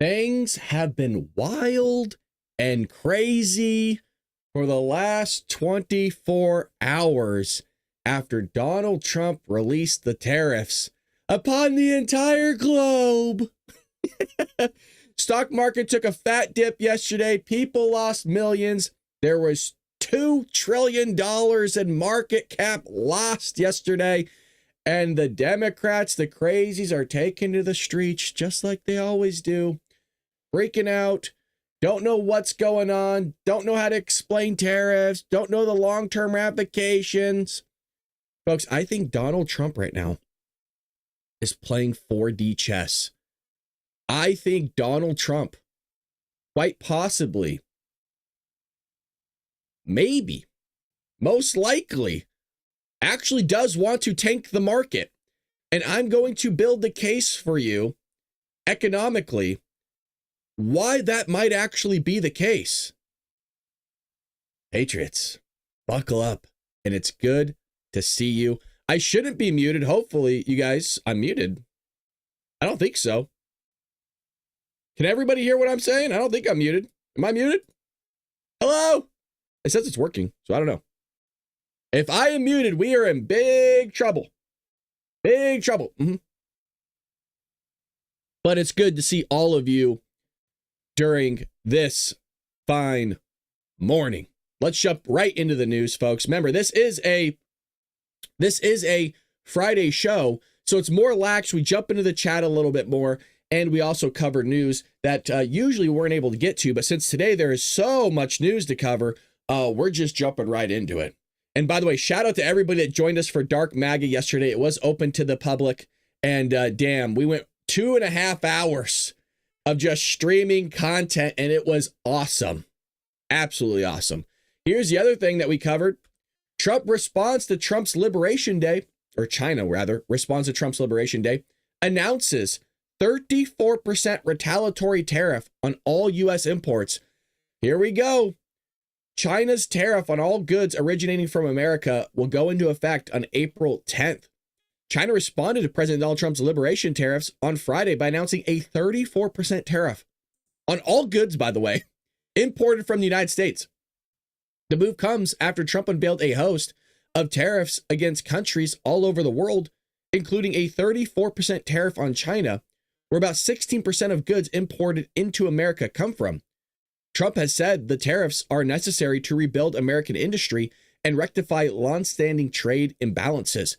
Things have been wild and crazy for the last 24 hours after Donald Trump released the tariffs upon the entire globe. Stock market took a fat dip yesterday. People lost millions. There was $2 trillion in market cap lost yesterday. And the Democrats, the crazies, are taking to the streets just like they always do. Freaking out. Don't know what's going on. Don't know how to explain tariffs. Don't know the long-term ramifications. Folks, I think Donald Trump right now is playing 4D chess. I think Donald Trump, quite possibly, maybe, most likely, actually does want to tank the market. And I'm going to build the case for you economically why that might actually be the case. Patriots, buckle up. And it's good to see you. I shouldn't be muted. Hopefully, you guys, I'm muted. I don't think so. Can everybody hear what I'm saying? I don't think I'm muted. Am I muted? Hello? It says it's working, so I don't know. If I am muted, we are in big trouble. Big trouble. But it's good to see all of you during this fine morning. Let's jump right into the news, folks. Remember, this is a Friday show, so it's more lax. We jump into the chat a little bit more, and we also cover news that usually we weren't able to get to. But since today there is so much news to cover, we're just jumping right into it. And by the way, shout out to everybody that joined us for Dark MAGA yesterday. It was open to the public, and damn, we went 2.5 hours of just streaming content, and it was awesome. Absolutely awesome. Here's the other thing that we covered. Trump responds to Trump's Liberation Day, or China rather, responds to Trump's Liberation Day, announces 34% retaliatory tariff on all U.S. imports. Here we go. China's tariff on all goods originating from America will go into effect on April 10th. China responded to President Donald Trump's liberation tariffs on Friday by announcing a 34% tariff on all goods, by the way, imported from the United States. The move comes after Trump unveiled a host of tariffs against countries all over the world, including a 34% tariff on China, where about 16% of goods imported into America come from. Trump has said the tariffs are necessary to rebuild American industry and rectify long-standing trade imbalances.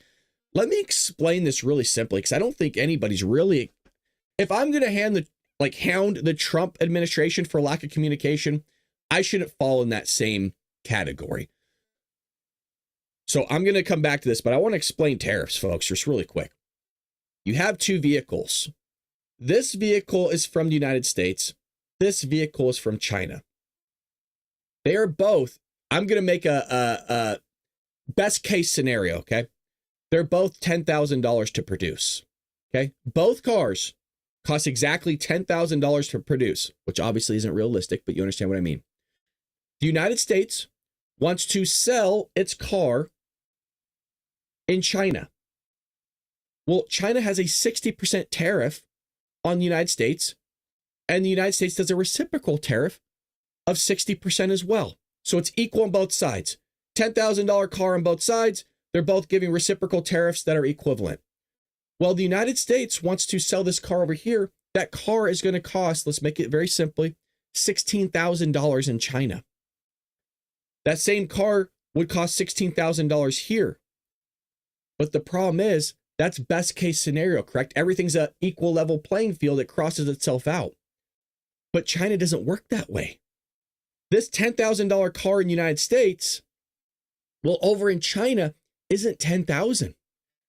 Let me explain this really simply, because I don't think anybody's really... If I'm going to hound the Trump administration for lack of communication, I shouldn't fall in that same category. So I'm going to come back to this, but I want to explain tariffs, folks, just really quick. You have two vehicles. This vehicle is from the United States. This vehicle is from China. They are both, I'm going to make a best case scenario, okay? They're both $10,000 to produce, okay? Both cars cost exactly $10,000 to produce, which obviously isn't realistic, but you understand what I mean. The United States wants to sell its car in China. Well, China has a 60% tariff on the United States, and the United States does a reciprocal tariff of 60% as well. So it's equal on both sides. $10,000 car on both sides. They're both giving reciprocal tariffs that are equivalent. Well, the United States wants to sell this car over here. That car is going to cost, let's make it very simply, $16,000 in China. That same car would cost $16,000 here. But the problem is, that's best case scenario, correct? Everything's an equal level playing field. It crosses itself out. But China doesn't work that way. This $10,000 car in the United States, well, over in China, isn't $10,000.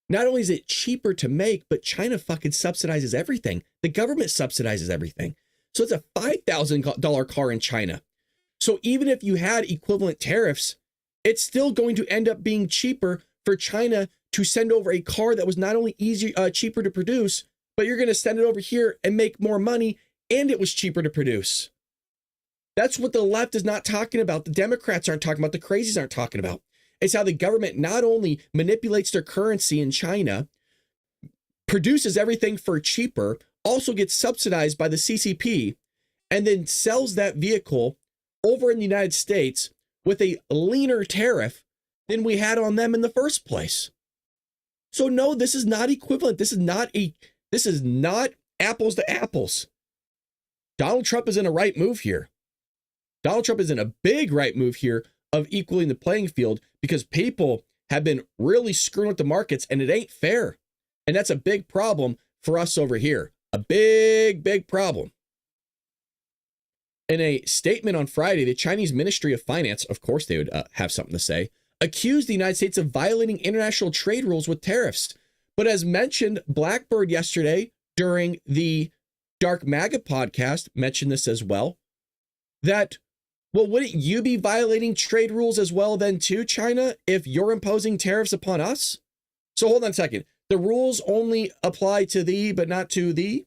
Not only is it cheaper to make, but China fucking subsidizes everything. The government subsidizes everything. So it's a $5,000 car in China. So even if you had equivalent tariffs, it's still going to end up being cheaper for China to send over a car that was not only cheaper to produce, but you're going to send it over here and make more money, and it was cheaper to produce. That's what the left is not talking about. The Democrats aren't talking about. The crazies aren't talking about. It's how the government not only manipulates their currency in China, produces everything for cheaper, also gets subsidized by the CCP and then sells that vehicle over in the United States with a leaner tariff than we had on them in the first place. So no, this is not equivalent. This is not apples to apples. Donald Trump is in a right move here. Donald Trump is in a big right move here of equaling the playing field because people have been really screwing with the markets and it ain't fair. And that's a big problem for us over here. A big, big problem. In a statement on Friday, the Chinese Ministry of Finance, of course they would have something to say, accused the United States of violating international trade rules with tariffs. But as mentioned, Blackbird yesterday during the Dara MAGA podcast mentioned this as well, that, well, wouldn't you be violating trade rules as well then too, China, if you're imposing tariffs upon us? So hold on a second. The rules only apply to thee, but not to thee? Is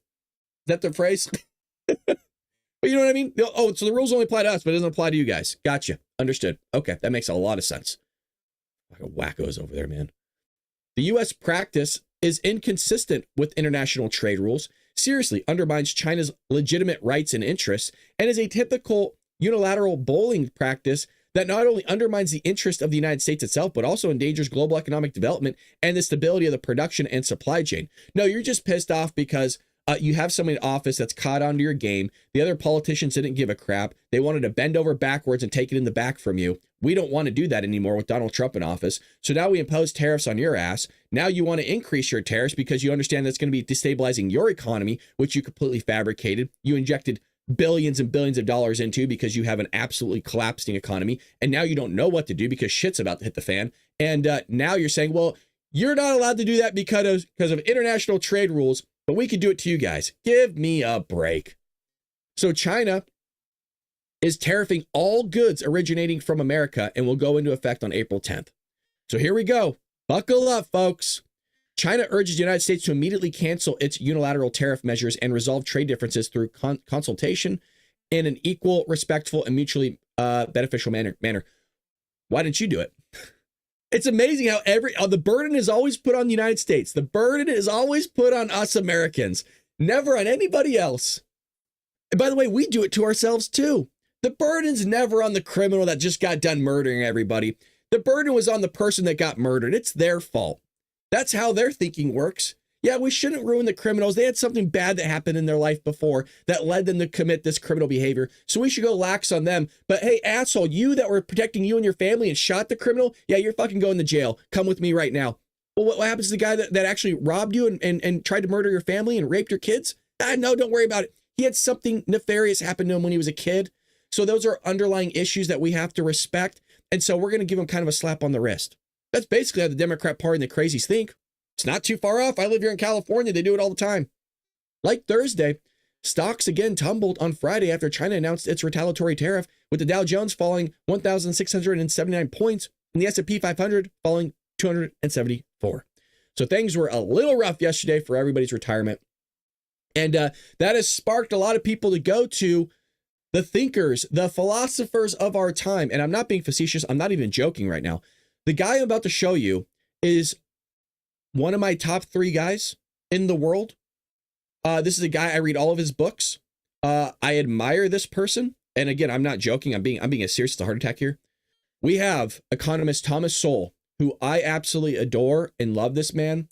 that the phrase? But you know what I mean? Oh, so the rules only apply to us, but it doesn't apply to you guys. Gotcha. Understood. Okay, that makes a lot of sense. Like a wackos over there, man. The U.S. practice is inconsistent with international trade rules, seriously undermines China's legitimate rights and interests, and is a typical unilateral bullying practice that not only undermines the interest of the United States itself, but also endangers global economic development and the stability of the production and supply chain. No, you're just pissed off because you have somebody in office that's caught onto your game. The other politicians didn't give a crap. They wanted to bend over backwards and take it in the back from you. We don't want to do that anymore with Donald Trump in office. So now we impose tariffs on your ass. Now you want to increase your tariffs because you understand that's going to be destabilizing your economy, which you completely fabricated. You injected billions and billions of dollars into because you have an absolutely collapsing economy. And now you don't know what to do because shit's about to hit the fan. And now you're saying, well, you're not allowed to do that because of international trade rules, but we could do it to you guys. Give me a break. So China is tariffing all goods originating from America and will go into effect on April 10th. So here we go. Buckle up, folks. China urges the United States to immediately cancel its unilateral tariff measures and resolve trade differences through consultation in an equal, respectful, and mutually beneficial manner. Why didn't you do it? It's amazing how the burden is always put on the United States. The burden is always put on us Americans, never on anybody else. And by the way, we do it to ourselves too. The burden's never on the criminal that just got done murdering everybody. The burden was on the person that got murdered. It's their fault. That's how their thinking works. Yeah, we shouldn't ruin the criminals. They had something bad that happened in their life before that led them to commit this criminal behavior. So we should go lax on them. But hey, asshole, you that were protecting you and your family and shot the criminal, yeah, you're fucking going to jail. Come with me right now. Well, what happens to the guy that actually robbed you and tried to murder your family and raped your kids? No, don't worry about it. He had something nefarious happen to him when he was a kid. So those are underlying issues that we have to respect. And so we're going to give him kind of a slap on the wrist. That's basically how the Democrat Party and the crazies think. It's not too far off. I live here in California. They do it all the time. Like Thursday, stocks again tumbled on Friday after China announced its retaliatory tariff, with the Dow Jones falling 1,679 points and the S&P 500 falling 274. So things were a little rough yesterday for everybody's retirement. And that has sparked a lot of people to go to the thinkers, the philosophers of our time. And I'm not being facetious. I'm not even joking right now. The guy I'm about to show you is one of my top 3 guys in the world. This is a guy, I read all of his books. I admire this person. And again, I'm not joking. I'm being as serious as a heart attack here. We have Economist Thomas Sowell, who I absolutely adore and love this man.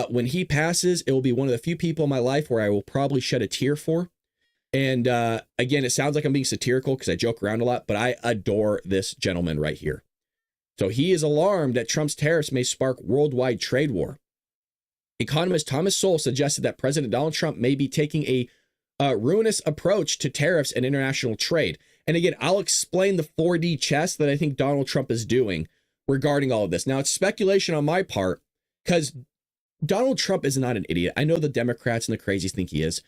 When he passes, it will be one of the few people in my life where I will probably shed a tear for. And again, it sounds like I'm being satirical because I joke around a lot, but I adore this gentleman right here. So he is alarmed that Trump's tariffs may spark worldwide trade war. Economist Thomas Sowell suggested that President Donald Trump may be taking a ruinous approach to tariffs and international trade. And again, I'll explain the 4D chess that I think Donald Trump is doing regarding all of this. Now, it's speculation on my part because Donald Trump is not an idiot. I know the Democrats and the crazies think he is.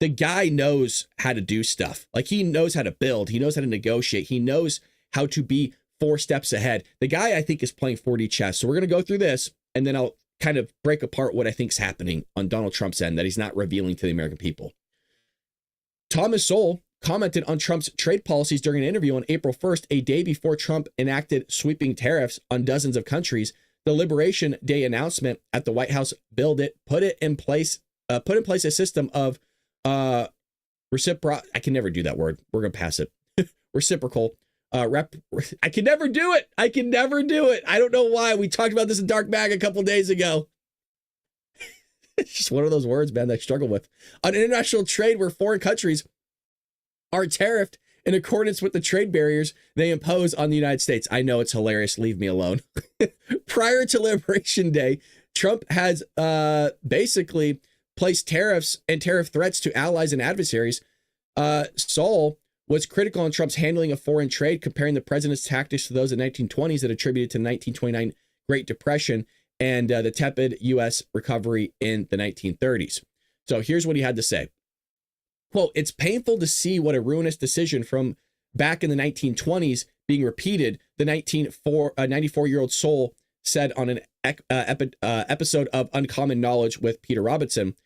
The guy knows how to do stuff. Like, he knows how to build. He knows how to negotiate. He knows how to be 4 steps ahead. The guy, I think, is playing 4D chess. So we're going to go through this, and then I'll kind of break apart what I think is happening on Donald Trump's end that he's not revealing to the American people. Thomas Sowell commented on Trump's trade policies during an interview on April 1st, a day before Trump enacted sweeping tariffs on dozens of countries. The Liberation Day announcement at the White House put it in place put in place a system of I can never do that word. We're going to pass it. Reciprocal. I can never do it. I can never do it. I don't know why. We talked about this in Dark Mag a couple days ago. It's just one of those words, man, that I struggle with. On international trade where foreign countries are tariffed in accordance with the trade barriers they impose on the United States. I know it's hilarious. Leave me alone. Prior to Liberation Day, Trump has basically placed tariffs and tariff threats to allies and adversaries. Sowell was critical on Trump's handling of foreign trade, comparing the president's tactics to those in the 1920s that attributed to the 1929 Great Depression and the tepid U.S. recovery in the 1930s. So here's what he had to say. Quote, "It's painful to see what a ruinous decision from back in the 1920s being repeated," the 94-year-old Sowell said on an episode of Uncommon Knowledge with Peter Robinson.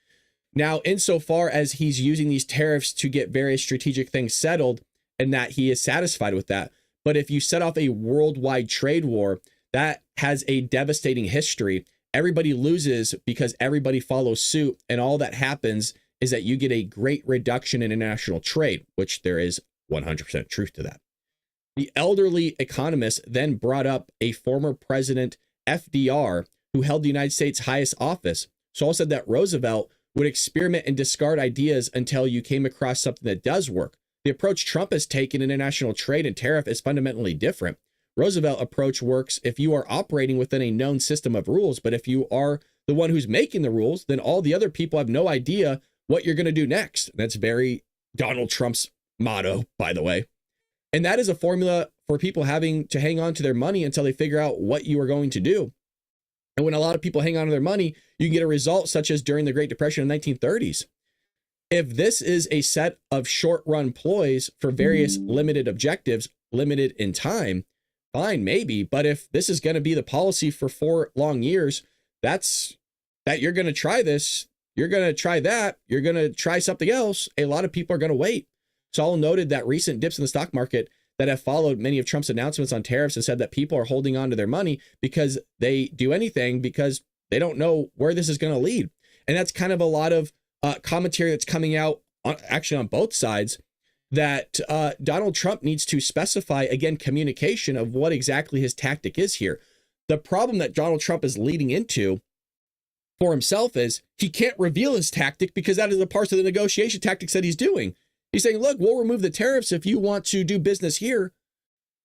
Now, insofar as he's using these tariffs to get various strategic things settled, and that he is satisfied with that. But if you set off a worldwide trade war, that has a devastating history. Everybody loses because everybody follows suit. And all that happens is that you get a great reduction in international trade, which there is 100% truth to that. The elderly economist then brought up a former president, FDR, who held the United States' highest office. Sowell said that Roosevelt would experiment and discard ideas until you came across something that does work. The approach Trump has taken in international trade and tariff is fundamentally different. Roosevelt's approach works if you are operating within a known system of rules, but if you are the one who's making the rules, then all the other people have no idea what you're going to do next. That's very Donald Trump's motto, by the way. And that is a formula for people having to hang on to their money until they figure out what you are going to do. And when a lot of people hang on to their money, you can get a result such as during the Great Depression in the 1930s. If this is a set of short-run ploys for various limited objectives, limited in time, fine, maybe. But if this is going to be the policy for 4 long years, that's that you're going to try this, you're going to try that, you're going to try something else. A lot of people are going to wait. Sowell noted that recent dips in the stock market that have followed many of Trump's announcements on tariffs and said that people are holding on to their money because they do anything because they don't know where this is going to lead. And that's kind of a lot of commentary that's coming out actually on both sides, that Donald Trump needs to specify, again, communication of what exactly his tactic is here. The problem that Donald Trump is leading into for himself is he can't reveal his tactic because that is a part of the negotiation tactics that he's doing. He's saying, look, we'll remove the tariffs if you want to do business here.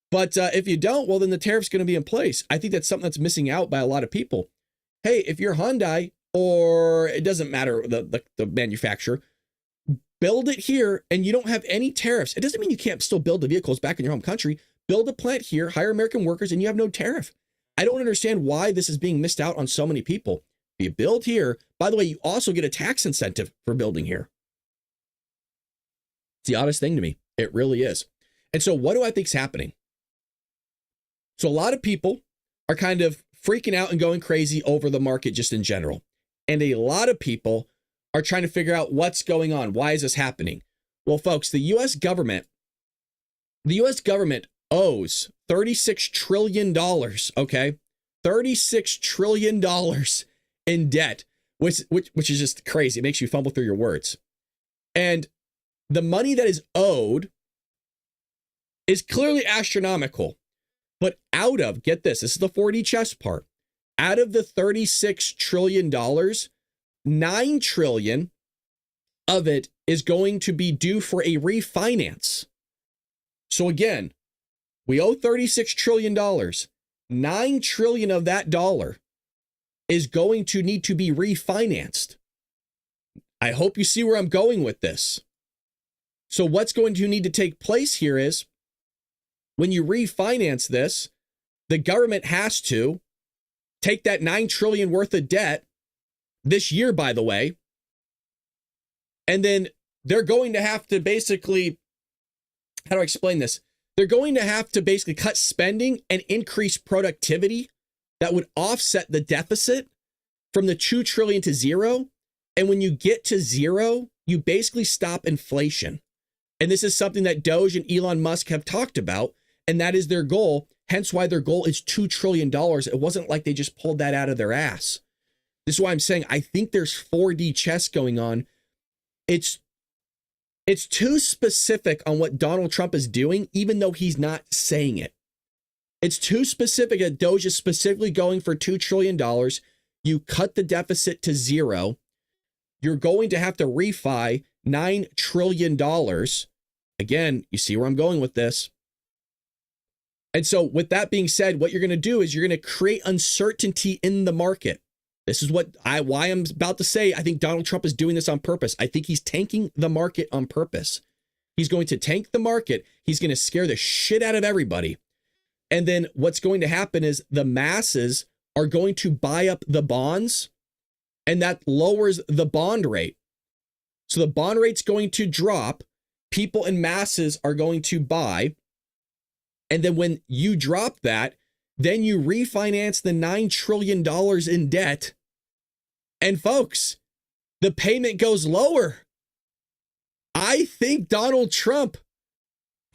But if you don't, well, then the tariff's going to be in place. I think that's something that's missing out by a lot of people. Hey, if you're Hyundai, or it doesn't matter, the manufacturer, build it here and you don't have any tariffs. It doesn't mean you can't still build the vehicles back in your home country. Build a plant here, hire American workers, and you have no tariff. I don't understand why this is being missed out on so many people. If you build here, by the way, you also get a tax incentive for building here. It's the oddest thing to me. It really is. And so what do I think is happening? So a lot of people are kind of freaking out and going crazy over the market just in general. And a lot of people are trying to figure out what's going on. Why is this happening? Well, folks, the U.S. government owes $36 trillion, okay? $36 trillion in debt, which is just crazy. It makes you fumble through your words. And the money that is owed is clearly astronomical. But out of, get this is the 4D chess part, out of the $36 trillion, $9 trillion of it is going to be due for a refinance. So again, we owe $36 trillion. $9 trillion of that dollar is going to need to be refinanced. I hope you see where I'm going with this. So what's going to need to take place here is when you refinance this, the government has to take that $9 trillion worth of debt this year, by the way, and then they're going to have to basically, how do I explain this? They're going to have to basically cut spending and increase productivity that would offset the deficit from the $2 trillion to zero. And when you get to zero, you basically stop inflation. And this is something that Doge and Elon Musk have talked about, and that is their goal. Hence why their goal is $2 trillion. It wasn't like they just pulled that out of their ass. This is why I'm saying I think there's 4D chess going on. It's too specific on what Donald Trump is doing, even though he's not saying it. It's too specific that Doge is specifically going for $2 trillion. You cut the deficit to zero. You're going to have to refi $9 trillion. Again, you see where I'm going with this. And so with that being said, what you're going to do is you're going to create uncertainty in the market. This is why I'm about to say, I think Donald Trump is doing this on purpose. I think he's tanking the market on purpose. He's going to tank the market. He's going to scare the shit out of everybody. And then what's going to happen is the masses are going to buy up the bonds, and that lowers the bond rate. So the bond rate's going to drop. People in masses are going to buy. And then when you drop that, then you refinance the $9 trillion in debt. And folks, the payment goes lower. I think Donald Trump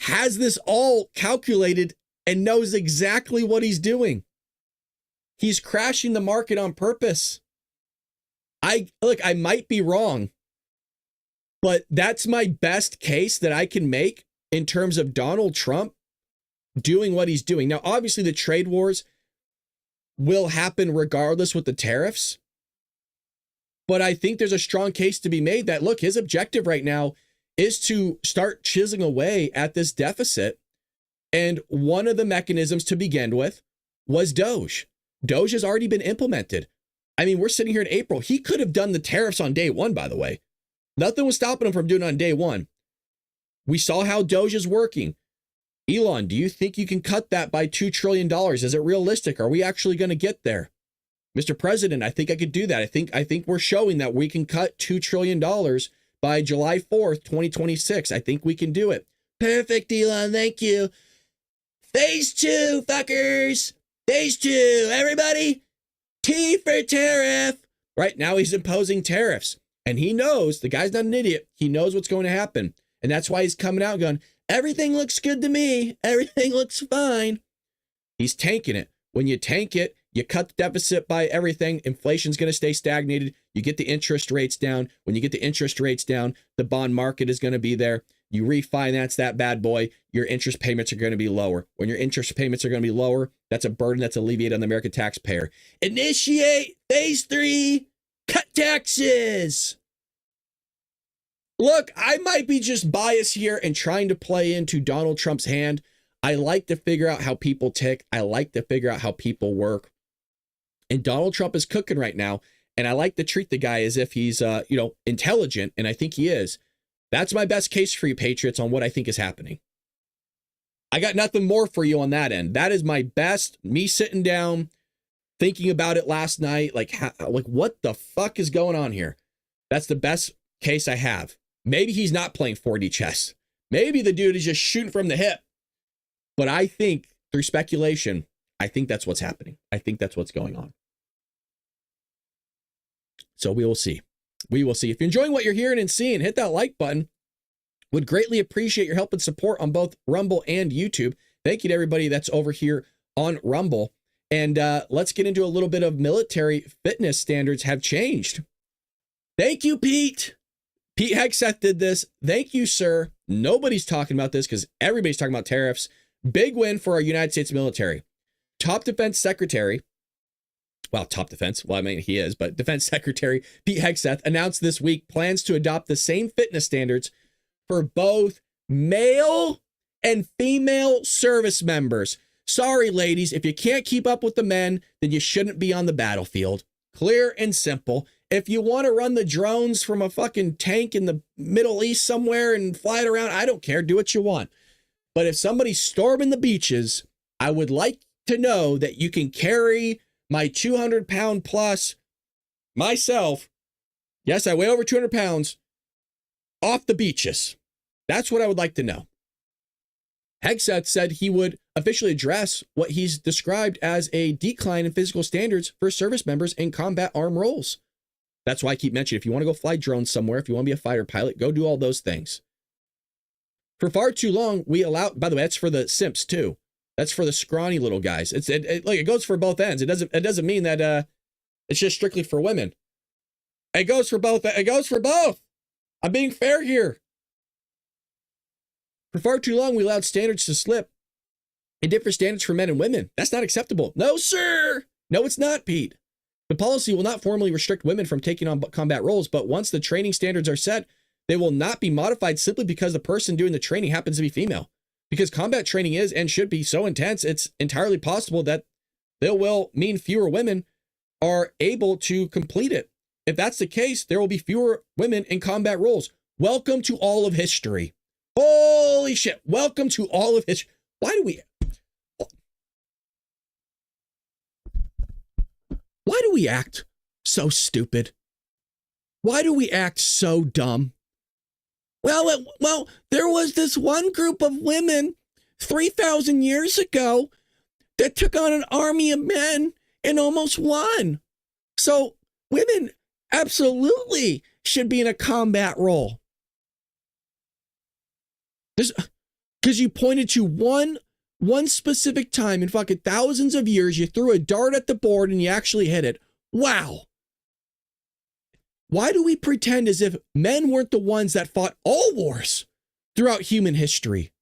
has this all calculated and knows exactly what he's doing. He's crashing the market on purpose. I might be wrong, but that's my best case that I can make in terms of Donald Trump doing what he's doing. Now, obviously, the trade wars will happen regardless with the tariffs. But I think there's a strong case to be made that, look, his objective right now is to start chiseling away at this deficit. And one of the mechanisms to begin with was Doge. Doge has already been implemented. I mean, we're sitting here in April. He could have done the tariffs on day one, by the way. Nothing was stopping him from doing it on day one. We saw how Doge is working. Elon, do you think you can cut that by $2 trillion? Is it realistic? Are we actually going to get there? Mr. President, I think I could do that. I think we're showing that we can cut $2 trillion by July 4th, 2026. I think we can do it. Perfect, Elon. Thank you. Phase 2, fuckers. Phase 2, everybody. T for tariff. Right now he's imposing tariffs. And he knows, the guy's not an idiot. He knows what's going to happen. And that's why he's coming out going, everything looks good to me. Everything looks fine. He's tanking it. When you tank it, you cut the deficit by everything. Inflation's going to stay stagnated. You get the interest rates down. When you get the interest rates down, the bond market is going to be there. You refinance that bad boy. Your interest payments are going to be lower. When your interest payments are going to be lower, that's a burden that's alleviated on the American taxpayer. Initiate phase 3, cut taxes. Look, I might be just biased here and trying to play into Donald Trump's hand. I like to figure out how people tick. I like to figure out how people work. And Donald Trump is cooking right now. And I like to treat the guy as if he's, intelligent. And I think he is. That's my best case for you, Patriots, on what I think is happening. I got nothing more for you on that end. That is my best, me sitting down, thinking about it last night. Like what the fuck is going on here? That's the best case I have. Maybe he's not playing 4D chess. Maybe the dude is just shooting from the hip. But I think, through speculation, I think that's what's happening. I think that's what's going on. So we will see. We will see. If you're enjoying what you're hearing and seeing, hit that like button. Would greatly appreciate your help and support on both Rumble and YouTube. Thank you to everybody that's over here on Rumble. And let's get into a little bit of military fitness standards have changed. Thank you, Pete. Pete Hegseth did this. Thank you, sir. Nobody's talking about this because everybody's talking about tariffs. Big win for our United States military. Top Defense Secretary, he is, but Defense Secretary Pete Hegseth announced this week plans to adopt the same fitness standards for both male and female service members. Sorry, ladies, if you can't keep up with the men, then you shouldn't be on the battlefield. Clear and simple. If you want to run the drones from a fucking tank in the Middle East somewhere and fly it around, I don't care. Do what you want. But if somebody's storming the beaches, I would like to know that you can carry my 200-pound plus myself. Yes, I weigh over 200 pounds off the beaches. That's what I would like to know. Hegseth said he would officially address what he's described as a decline in physical standards for service members in combat arm roles. That's why I keep mentioning, if you want to go fly drones somewhere, if you want to be a fighter pilot, go do all those things. For far too long, we allow, by the way, that's for the simps too. That's for the scrawny little guys. It goes for both ends. It doesn't mean that It's just strictly for women. It goes for both. It goes for both. I'm being fair here. For far too long, we allowed standards to slip and different standards for men and women. That's not acceptable. No, sir. No, it's not, Pete. The policy will not formally restrict women from taking on combat roles, but once the training standards are set, they will not be modified simply because the person doing the training happens to be female. Because combat training is and should be so intense, it's entirely possible that they will mean fewer women are able to complete it. If that's the case, there will be fewer women in combat roles. Welcome to all of history. Holy shit. Welcome to all of history. Why do we act so stupid? Why do we act so dumb? Well, there was this one group of women 3,000 years ago that took on an army of men and almost won. So women absolutely should be in a combat role. Because you pointed to one specific time in fucking thousands of years, you threw a dart at the board and you actually hit it. Wow. Why do we pretend as if men weren't the ones that fought all wars throughout human history?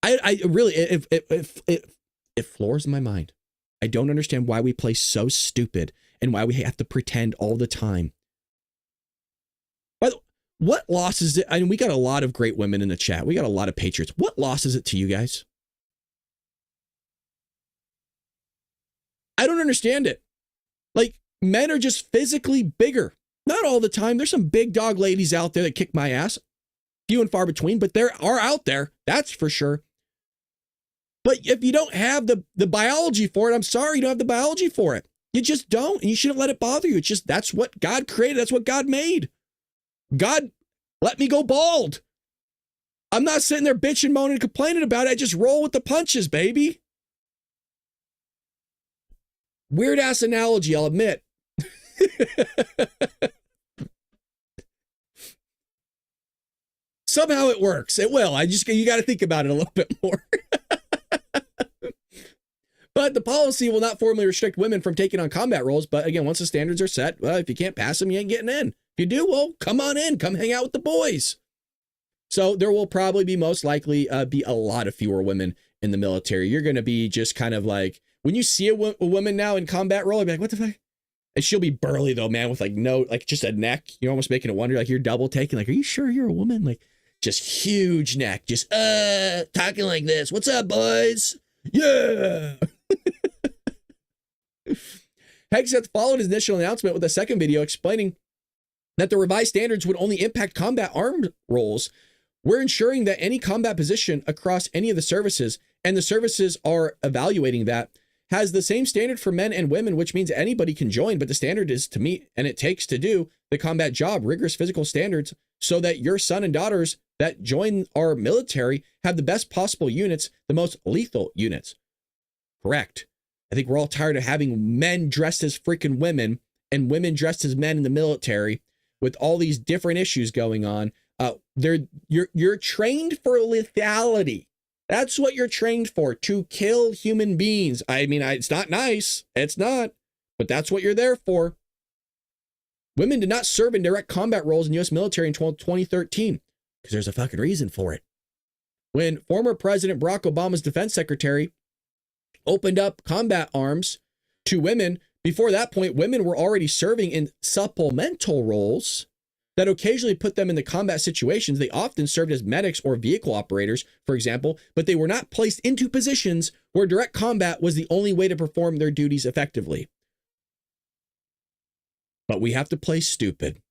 I really, it floors my mind. I don't understand why we play so stupid and why we have to pretend all the time. But what loss is it? I mean, we got a lot of great women in the chat. We got a lot of patriots. What loss is it to you guys? I don't understand it. Like, men are just physically bigger. Not all the time. There's some big dog ladies out there that kick my ass. Few and far between, but there are out there. That's for sure. But if you don't have the biology for it, I'm sorry, you don't have the biology for it. You just don't, and you shouldn't let it bother you. It's just, that's what God created. That's what God made. God let me go bald. I'm not sitting there bitching, moaning, and complaining about it. I just roll with the punches, baby. Weird ass analogy, I'll admit. Somehow it works. It will. You got to think about it a little bit more. But the policy will not formally restrict women from taking on combat roles. But again, once the standards are set, well, if you can't pass them, you ain't getting in. If you do, well, come on in. Come hang out with the boys. So there will probably be most likely be a lot of fewer women in the military. You're going to be just kind of like, when you see a woman now in combat role, you'll be like, what the fuck? And she'll be burly though, man, with like just a neck. You're almost making it wonder, like you're double taking. Like, are you sure you're a woman? Like, just huge neck, just talking like this. What's up, boys? Yeah. Hegseth followed his initial announcement with a second video explaining that the revised standards would only impact combat armed roles. We're ensuring that any combat position across any of the services, and the services are evaluating that, has the same standard for men and women, which means anybody can join, but the standard is to meet, and it takes to do the combat job, rigorous physical standards, so that your son and daughters that join our military have the best possible units, the most lethal units. Correct. I think we're all tired of having men dressed as freaking women and women dressed as men in the military with all these different issues going on. You're trained for lethality. That's what you're trained for, to kill human beings. I mean, it's not nice. It's not, but that's what you're there for. Women did not serve in direct combat roles in the U.S. military in 2013 because there's a fucking reason for it. When former President Barack Obama's defense secretary opened up combat arms to women, before that point, women were already serving in supplemental roles that occasionally put them in the combat situations. They often served as medics or vehicle operators, for example, but they were not placed into positions where direct combat was the only way to perform their duties effectively. But we have to play stupid.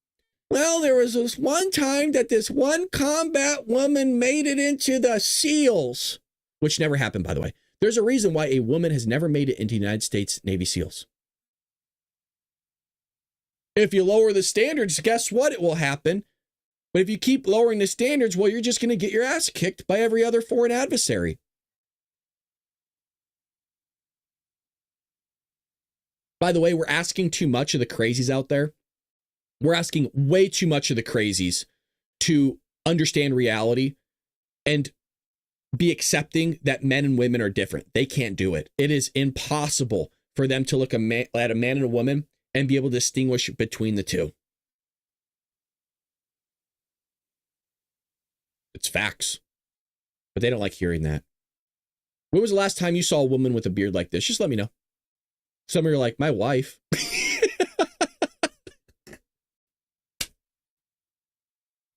Well, there was this one time that this one combat woman made it into the SEALs, which never happened, by the way. There's a reason why a woman has never made it into United States Navy SEALs. If you lower the standards, guess what? It will happen. But if you keep lowering the standards, well, you're just going to get your ass kicked by every other foreign adversary. By the way, we're asking too much of the crazies out there. We're asking way too much of the crazies to understand reality and be accepting that men and women are different. They can't do it. It is impossible for them to look at a man and a woman and be able to distinguish between the two. It's facts. But they don't like hearing that. When was the last time you saw a woman with a beard like this? Just let me know. Some of you are like, my wife.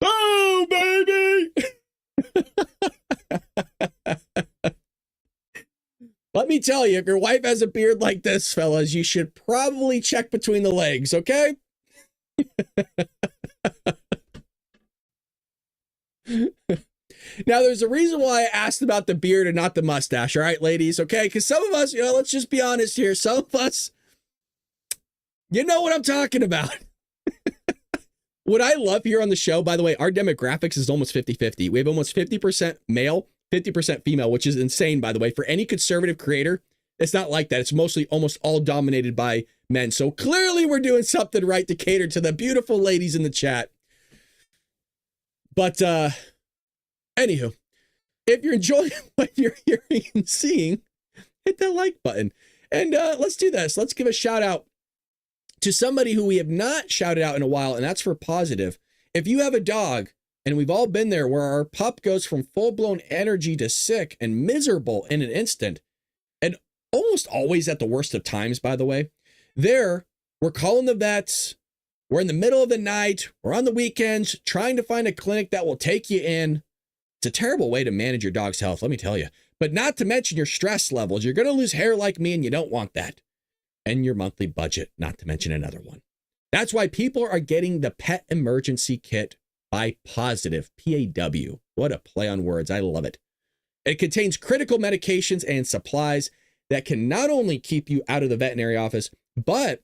Oh, baby. Let me tell you, if your wife has a beard like this, fellas, you should probably check between the legs, okay? Now, there's a reason why I asked about the beard and not the mustache, all right, ladies, okay? Because some of us, let's just be honest here. Some of us, you know what I'm talking about. What I love here on the show, by the way, our demographics is almost 50-50. We have almost 50% male, 50% female, which is insane, by the way. For any conservative creator, it's not like that. It's mostly almost all dominated by men. So clearly we're doing something right to cater to the beautiful ladies in the chat. But, anywho, if you're enjoying what you're hearing and seeing, hit that like button. And let's do this. Let's give a shout out to somebody who we have not shouted out in a while, and that's for positive. If you have a dog, and we've all been there, where our pup goes from full-blown energy to sick and miserable in an instant, and almost always at the worst of times, by the way, we're calling the vets. We're in the middle of the night. We're on the weekends trying to find a clinic that will take you in. It's a terrible way to manage your dog's health, let me tell you. But not to mention your stress levels. You're going to lose hair like me, and you don't want that. And your monthly budget, not to mention another one. That's why people are getting the Pet Emergency Kit by Positive, P-A-W. What a play on words. I love it. It contains critical medications and supplies that can not only keep you out of the veterinary office, but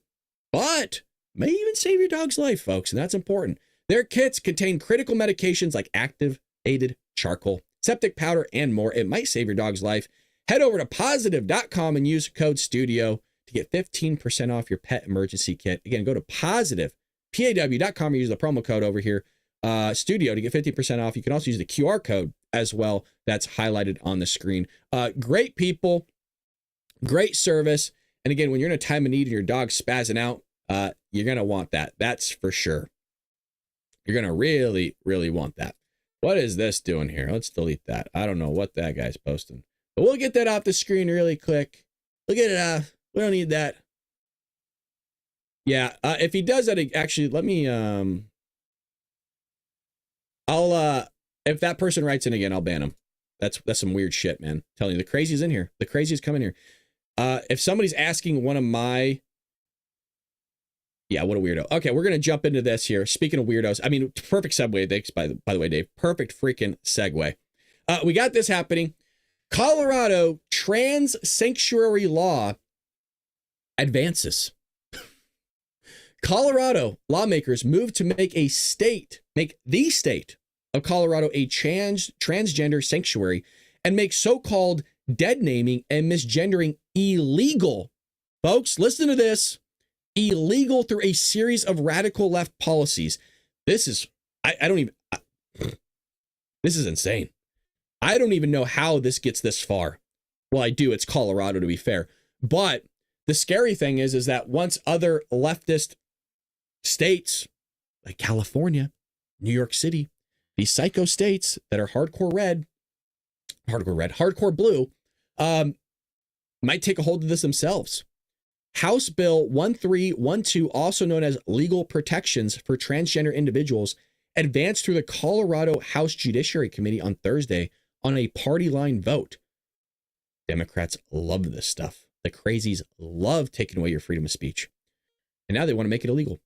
may even save your dog's life, folks, and that's important. Their kits contain critical medications like activated charcoal, septic powder, and more. It might save your dog's life. Head over to positive.com and use code STUDIO to get 15% off your pet emergency kit. Again, go to positive, PAW.com, and use the promo code over here, STUDIO, to get 50% off. You can also use the QR code as well that's highlighted on the screen. Great people, great service. And again, when you're in a time of need and your dog's spazzing out, you're going to want that. That's for sure. You're going to really, really want that. What is this doing here? Let's delete that. I don't know what that guy's posting. But we'll get that off the screen really quick. We'll get it off. We don't need that. Yeah, if he does that, actually, let me, if that person writes in again, I'll ban him. That's some weird shit, man. I'm telling you, the crazy's in here. The crazy's coming here. If somebody's asking one of my, yeah, what a weirdo. Okay, we're going to jump into this here. Speaking of weirdos, I mean, perfect segue. Thanks, by the way, Dave. Perfect freaking segue. We got this happening. Colorado trans sanctuary law advances. Colorado lawmakers moved to make the state of Colorado a transgender sanctuary and make so-called dead naming and misgendering illegal. Folks, listen to this. Illegal through a series of radical left policies. This is, this is insane. I don't even know how this gets this far. Well, I do. It's Colorado, to be fair. But the scary thing is that once other leftist states like California, New York City, these psycho states that are hardcore blue, might take a hold of this themselves. House Bill 1312, also known as Legal Protections for Transgender Individuals, advanced through the Colorado House Judiciary Committee on Thursday on a party line vote. Democrats love this stuff. The crazies love taking away your freedom of speech. And now they want to make it illegal.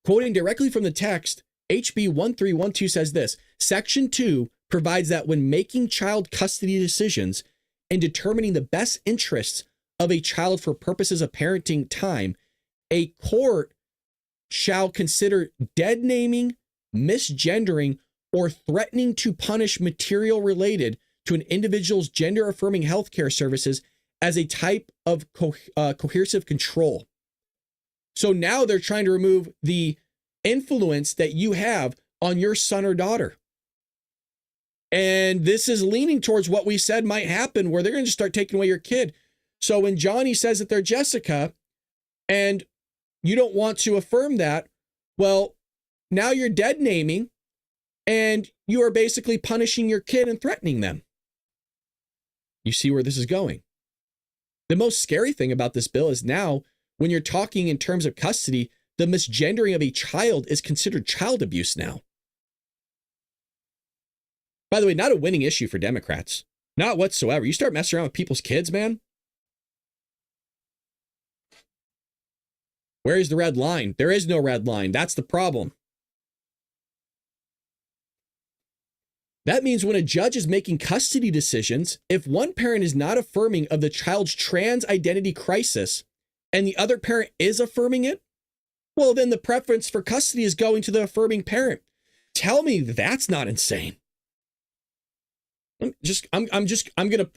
Quoting directly from the text, HB 1312 says this: Section 2 provides that when making child custody decisions and determining the best interests of a child for purposes of parenting time, a court shall consider dead naming, misgendering, or threatening to punish material related to an individual's gender-affirming healthcare services as a type of coercive control. So now they're trying to remove the influence that you have on your son or daughter. And this is leaning towards what we said might happen, where they're going to just start taking away your kid. So when Johnny says that they're Jessica and you don't want to affirm that, well, now you're dead naming and you are basically punishing your kid and threatening them. You see where this is going. The most scary thing about this bill is now when you're talking in terms of custody, the misgendering of a child is considered child abuse now. By the way, not a winning issue for Democrats. Not whatsoever. You start messing around with people's kids, man. Where is the red line? There is no red line. That's the problem. That means when a judge is making custody decisions, if one parent is not affirming of the child's trans identity crisis and the other parent is affirming it, well, then the preference for custody is going to the affirming parent. Tell me that's not insane. I'm going to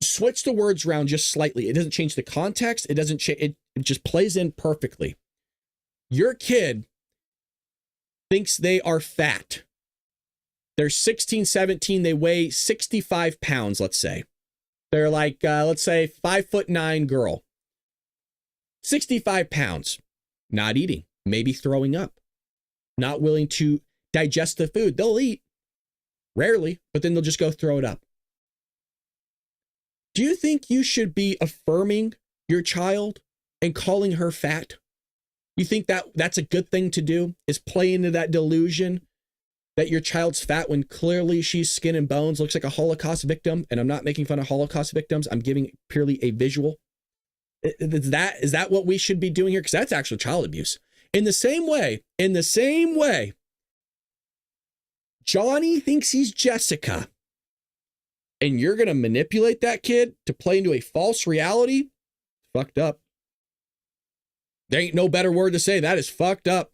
switch the words around just slightly. It doesn't change the context. It doesn't change. It just plays in perfectly. Your kid thinks they are fat. They're 16, 17. They weigh 65 pounds, let's say. They're like, let's say 5'9" girl. 65 pounds. Not eating. Maybe throwing up. Not willing to digest the food. They'll eat. Rarely, but then they'll just go throw it up. Do you think you should be affirming your child and calling her fat? You think that that's a good thing to do? Is play into that delusion that your child's fat when clearly she's skin and bones, looks like a Holocaust victim? And I'm not making fun of Holocaust victims. I'm giving purely a visual. Is that what we should be doing here? Because that's actually child abuse. In the same way, Johnny thinks he's Jessica, and you're going to manipulate that kid to play into a false reality? Fucked up. There ain't no better word to say. That is fucked up.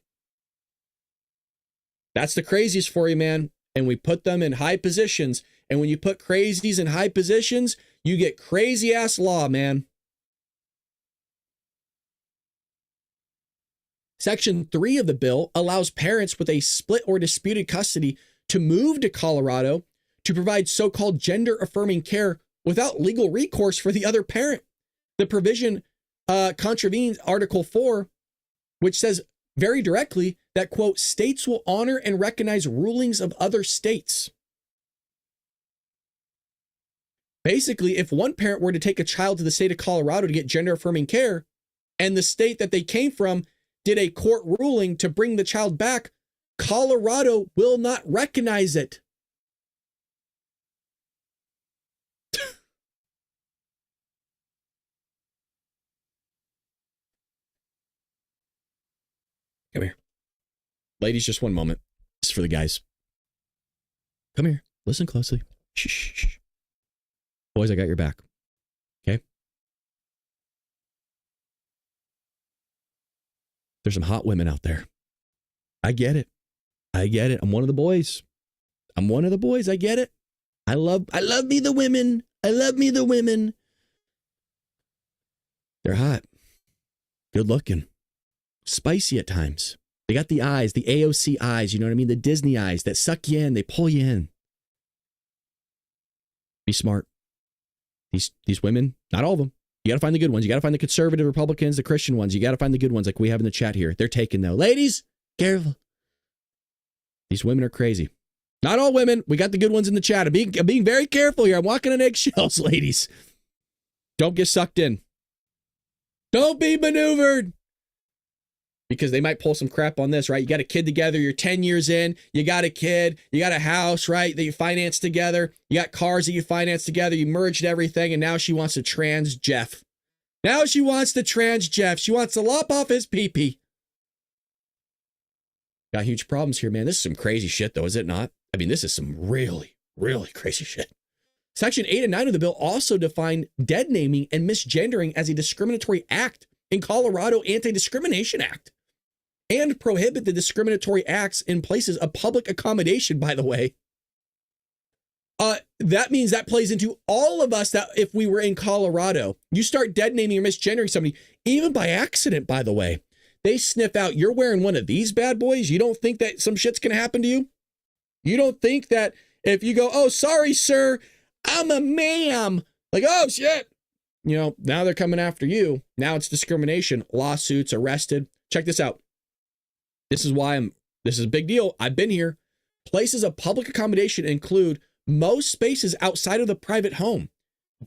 That's the crazies for you, man. And we put them in high positions. And when you put crazies in high positions, you get crazy ass law, man. Section 3 of the bill allows parents with a split or disputed custody to move to Colorado to provide so-called gender-affirming care without legal recourse for the other parent. The provision contravenes Article 4, which says very directly that, quote, states will honor and recognize rulings of other states. Basically, if one parent were to take a child to the state of Colorado to get gender-affirming care, and the state that they came from did a court ruling to bring the child back, Colorado will not recognize it. Come here. Ladies, just one moment. This is for the guys. Come here. Listen closely. Shh, shh, shh. Boys, I got your back. Okay? There's some hot women out there. I get it. I get it. I'm one of the boys. I get it. I love me the women. I love me the women. They're hot. Good looking. Spicy at times. They got the eyes, the AOC eyes, you know what I mean? The Disney eyes that suck you in, they pull you in. Be smart. These women, not all of them. You got to find the good ones. You got to find the conservative Republicans, the Christian ones. You got to find the good ones like we have in the chat here. They're taken though. Ladies, careful. These women are crazy. Not all women. We got the good ones in the chat. I'm being very careful here. I'm walking on eggshells, ladies. Don't get sucked in. Don't be maneuvered. Because they might pull some crap on this, right? You got a kid together. You're 10 years in. You got a kid. You got a house, right, that you finance together. You got cars that you finance together. You merged everything. And now she wants to trans Jeff. She wants to lop off his pee-pee. Got huge problems here, man. This is some crazy shit, though, is it not? I mean, this is some really, really crazy shit. Section 8 and 9 of the bill also define dead naming and misgendering as a discriminatory act in Colorado Anti-Discrimination Act, and prohibit the discriminatory acts in places of public accommodation, by the way. That means that plays into all of us, that if we were in Colorado, you start dead naming or misgendering somebody, even by accident, by the way, they sniff out, you're wearing one of these bad boys. You don't think that some shit's going to happen to you? You don't think that if you go, oh, sorry, sir, I'm a ma'am. Like, oh, shit. now they're coming after you. Now it's discrimination, lawsuits, arrested. Check this out. This is a big deal. I've been here. Places of public accommodation include most spaces outside of the private home,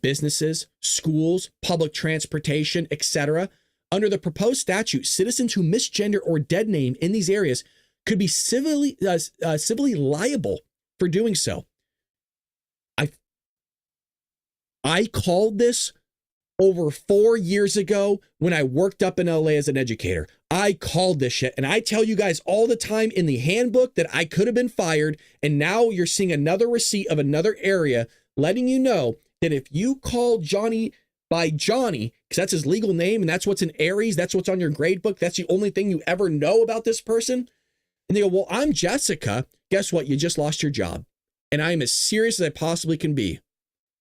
businesses, schools, public transportation, etc. Under the proposed statute, citizens who misgender or dead name in these areas could be civilly liable for doing so. I called this over 4 years ago when I worked up in LA as an educator. I called this shit, and I tell you guys all the time in the handbook that I could have been fired, and now you're seeing another receipt of another area letting you know that if you call Johnny by Johnny, because that's his legal name and that's what's in Aries, that's what's on your grade book, that's the only thing you ever know about this person, and they go, well, I'm Jessica. Guess what? You just lost your job, and I am as serious as I possibly can be.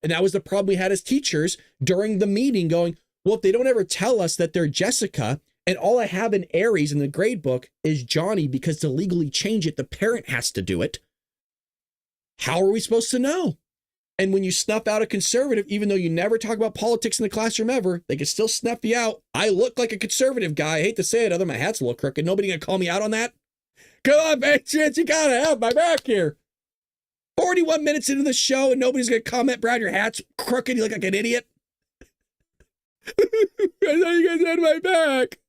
And that was the problem we had as teachers during the meeting going, well, if they don't ever tell us that they're Jessica and all I have in Aries in the grade book is Johnny because to legally change it, the parent has to do it. How are we supposed to know? And when you snuff out a conservative, even though you never talk about politics in the classroom ever, they can still snuff you out. I look like a conservative guy. I hate to say it, other than my hat's a little crooked. Nobody gonna call me out on that? Come on, Patriots, you gotta have my back here. 41 minutes into the show and nobody's going to comment, Brad, your hat's crooked. You look like an idiot. I thought you guys had my back.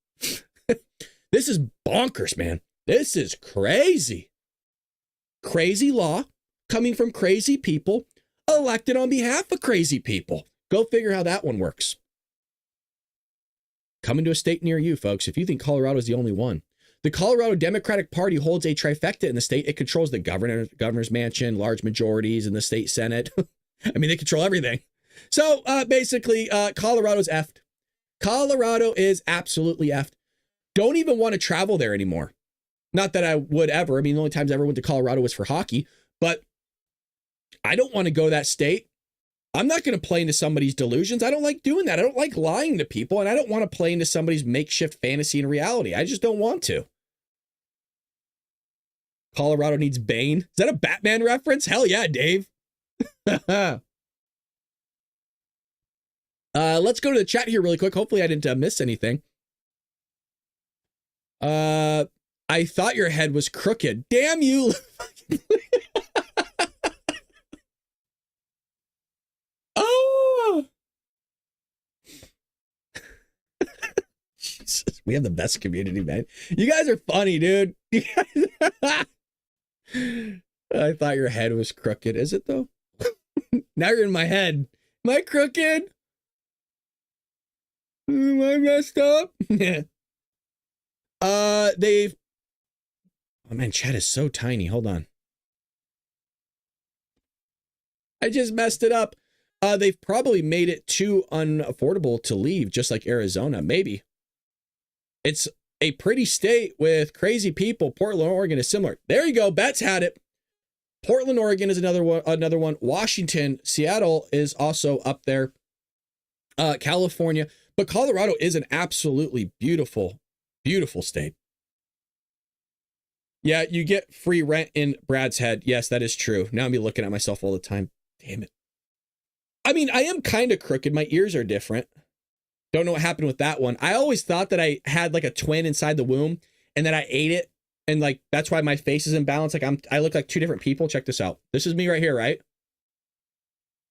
This is bonkers, man. This is crazy. Crazy law coming from crazy people elected on behalf of crazy people. Go figure how that one works. Coming to a state near you, folks, if you think Colorado is the only one. The Colorado Democratic Party holds a trifecta in the state. It controls the governor's mansion, large majorities in the state Senate. I mean, they control everything. So basically, Colorado's effed. Colorado is absolutely effed. Don't even want to travel there anymore. Not that I would ever. I mean, the only times I ever went to Colorado was for hockey, but I don't want to go to that state. I'm not going to play into somebody's delusions. I don't like doing that. I don't like lying to people, and I don't want to play into somebody's makeshift fantasy and reality. I just don't want to. Colorado needs Bane. Is that a Batman reference? Hell yeah, Dave. Let's go to the chat here really quick. Hopefully I didn't miss anything. I thought your head was crooked. Damn you. Oh. Jesus, we have the best community, man. You guys are funny, dude. I thought your head was crooked. Is it though? Now you're in my head. Am I crooked? Am I messed up? They've. Oh man, chat is so tiny. Hold on. I just messed it up. They've probably made it too unaffordable to leave, just like Arizona. Maybe. It's a pretty state with crazy people. Portland, Oregon is similar. There you go. Betts had it. Portland, Oregon is another one. Washington, Seattle is also up there. California. But Colorado is an absolutely beautiful, beautiful state. Yeah, you get free rent in Brad's head. Yes, that is true. Now I'm looking at myself all the time. Damn it. I mean, I am kind of crooked. My ears are different. Don't know what happened with that one. I always thought that I had like a twin inside the womb and then I ate it. And like, that's why my face is imbalanced. Like I look like two different people. Check this out. This is me right here, right?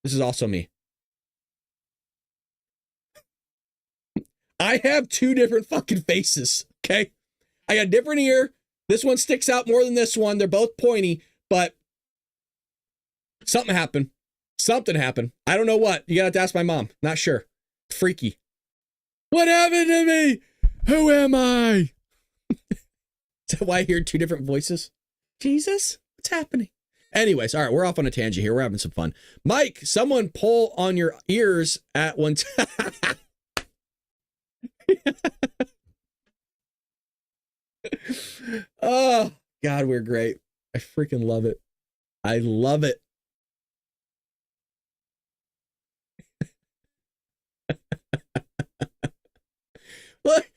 This is also me. I have two different fucking faces. Okay. I got a different ear. This one sticks out more than this one. They're both pointy, but something happened. Something happened. I don't know what. You got to ask my mom. Not sure. Freaky. What happened to me? Who am I? Is that why I hear two different voices? Jesus, what's happening? Anyways, all right, we're off on a tangent here. We're having some fun. Mike, someone pull on your ears at one time. Oh, God, we're great. I freaking love it. I love it. Look,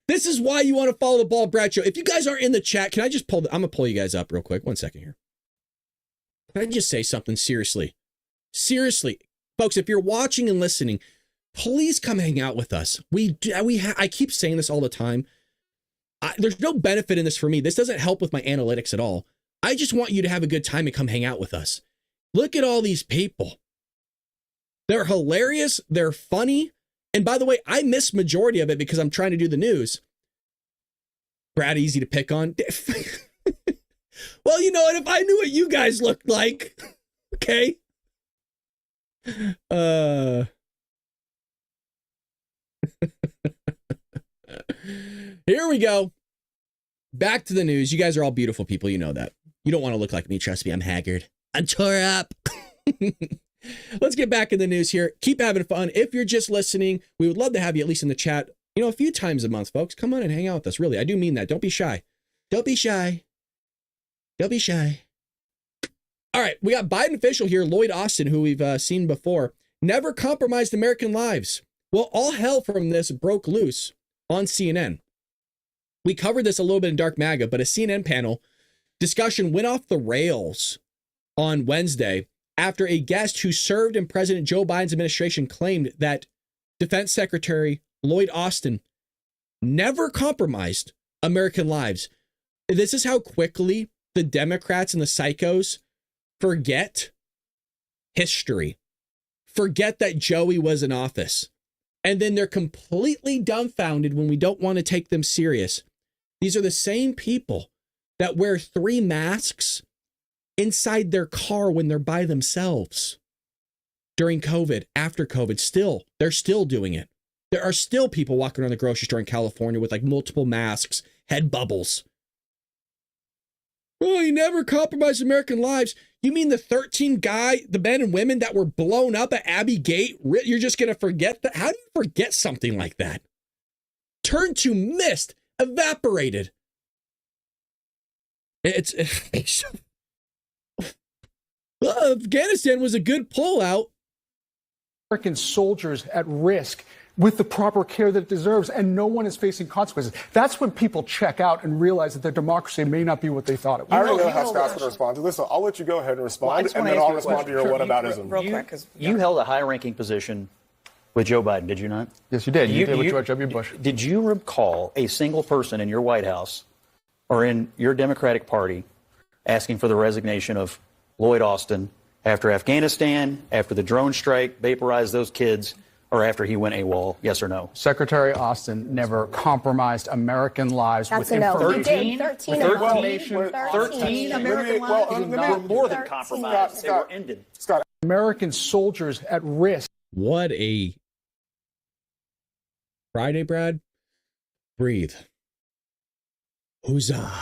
this is why you want to follow the Bald Brad Show. If you guys aren't in the chat, can I just pull? I'm going to pull you guys up real quick. 1 second here. Can I just say something seriously? Seriously, folks, if you're watching and listening, please come hang out with us. I keep saying this all the time. There's no benefit in this for me. This doesn't help with my analytics at all. I just want you to have a good time and come hang out with us. Look at all these people. They're hilarious. They're funny. And by the way, I miss majority of it because I'm trying to do the news. Brad, easy to pick on. Well, you know what? If I knew what you guys looked like, okay. Here we go. Back to the news. You guys are all beautiful people. You know that. You don't want to look like me. Trust me. I'm haggard. I'm tore up. Let's get back in the news here. Keep having fun. If you're just listening, we would love to have you at least in the chat, a few times a month, folks. Come on and hang out with us. Really, I do mean that. Don't be shy. Don't be shy. Don't be shy. All right, we got Biden official here, Lloyd Austin, who we've seen before, never compromised American lives. Well, all hell from this broke loose on CNN. We covered this a little bit in Dark MAGA, but a CNN panel discussion went off the rails on Wednesday after a guest who served in President Joe Biden's administration claimed that Defense Secretary Lloyd Austin never compromised American lives. This is how quickly the Democrats and the psychos forget history, forget that Joey was in office, and then they're completely dumbfounded when we don't want to take them serious. These are the same people that wear 3 masks inside their car when they're by themselves during COVID, after COVID. They're still doing it. There are still people walking around the grocery store in California with like multiple masks, head bubbles. Oh, he never compromised American lives. You mean the men and women that were blown up at Abbey Gate? You're just going to forget that? How do you forget something like that? Turned to mist, evaporated. Afghanistan was a good pullout. American soldiers at risk with the proper care that it deserves, and no one is facing consequences. That's when people check out and realize that their democracy may not be what they thought it was. I already know how Scott's going to respond to this, so I'll let you go ahead and respond, and then I'll respond to your whataboutism. You held a high-ranking position with Joe Biden, did you not? Yes, you did. You did with George W. Bush. Did you recall a single person in your White House or in your Democratic Party asking for the resignation of Lloyd Austin after Afghanistan, after the drone strike vaporized those kids, or after he went AWOL? Yes or no? Secretary Austin never compromised American lives with information. 13 American lives were more than compromised. They were ended. Scott. American soldiers at risk. What a Friday, Brad. Breathe. Huzzah.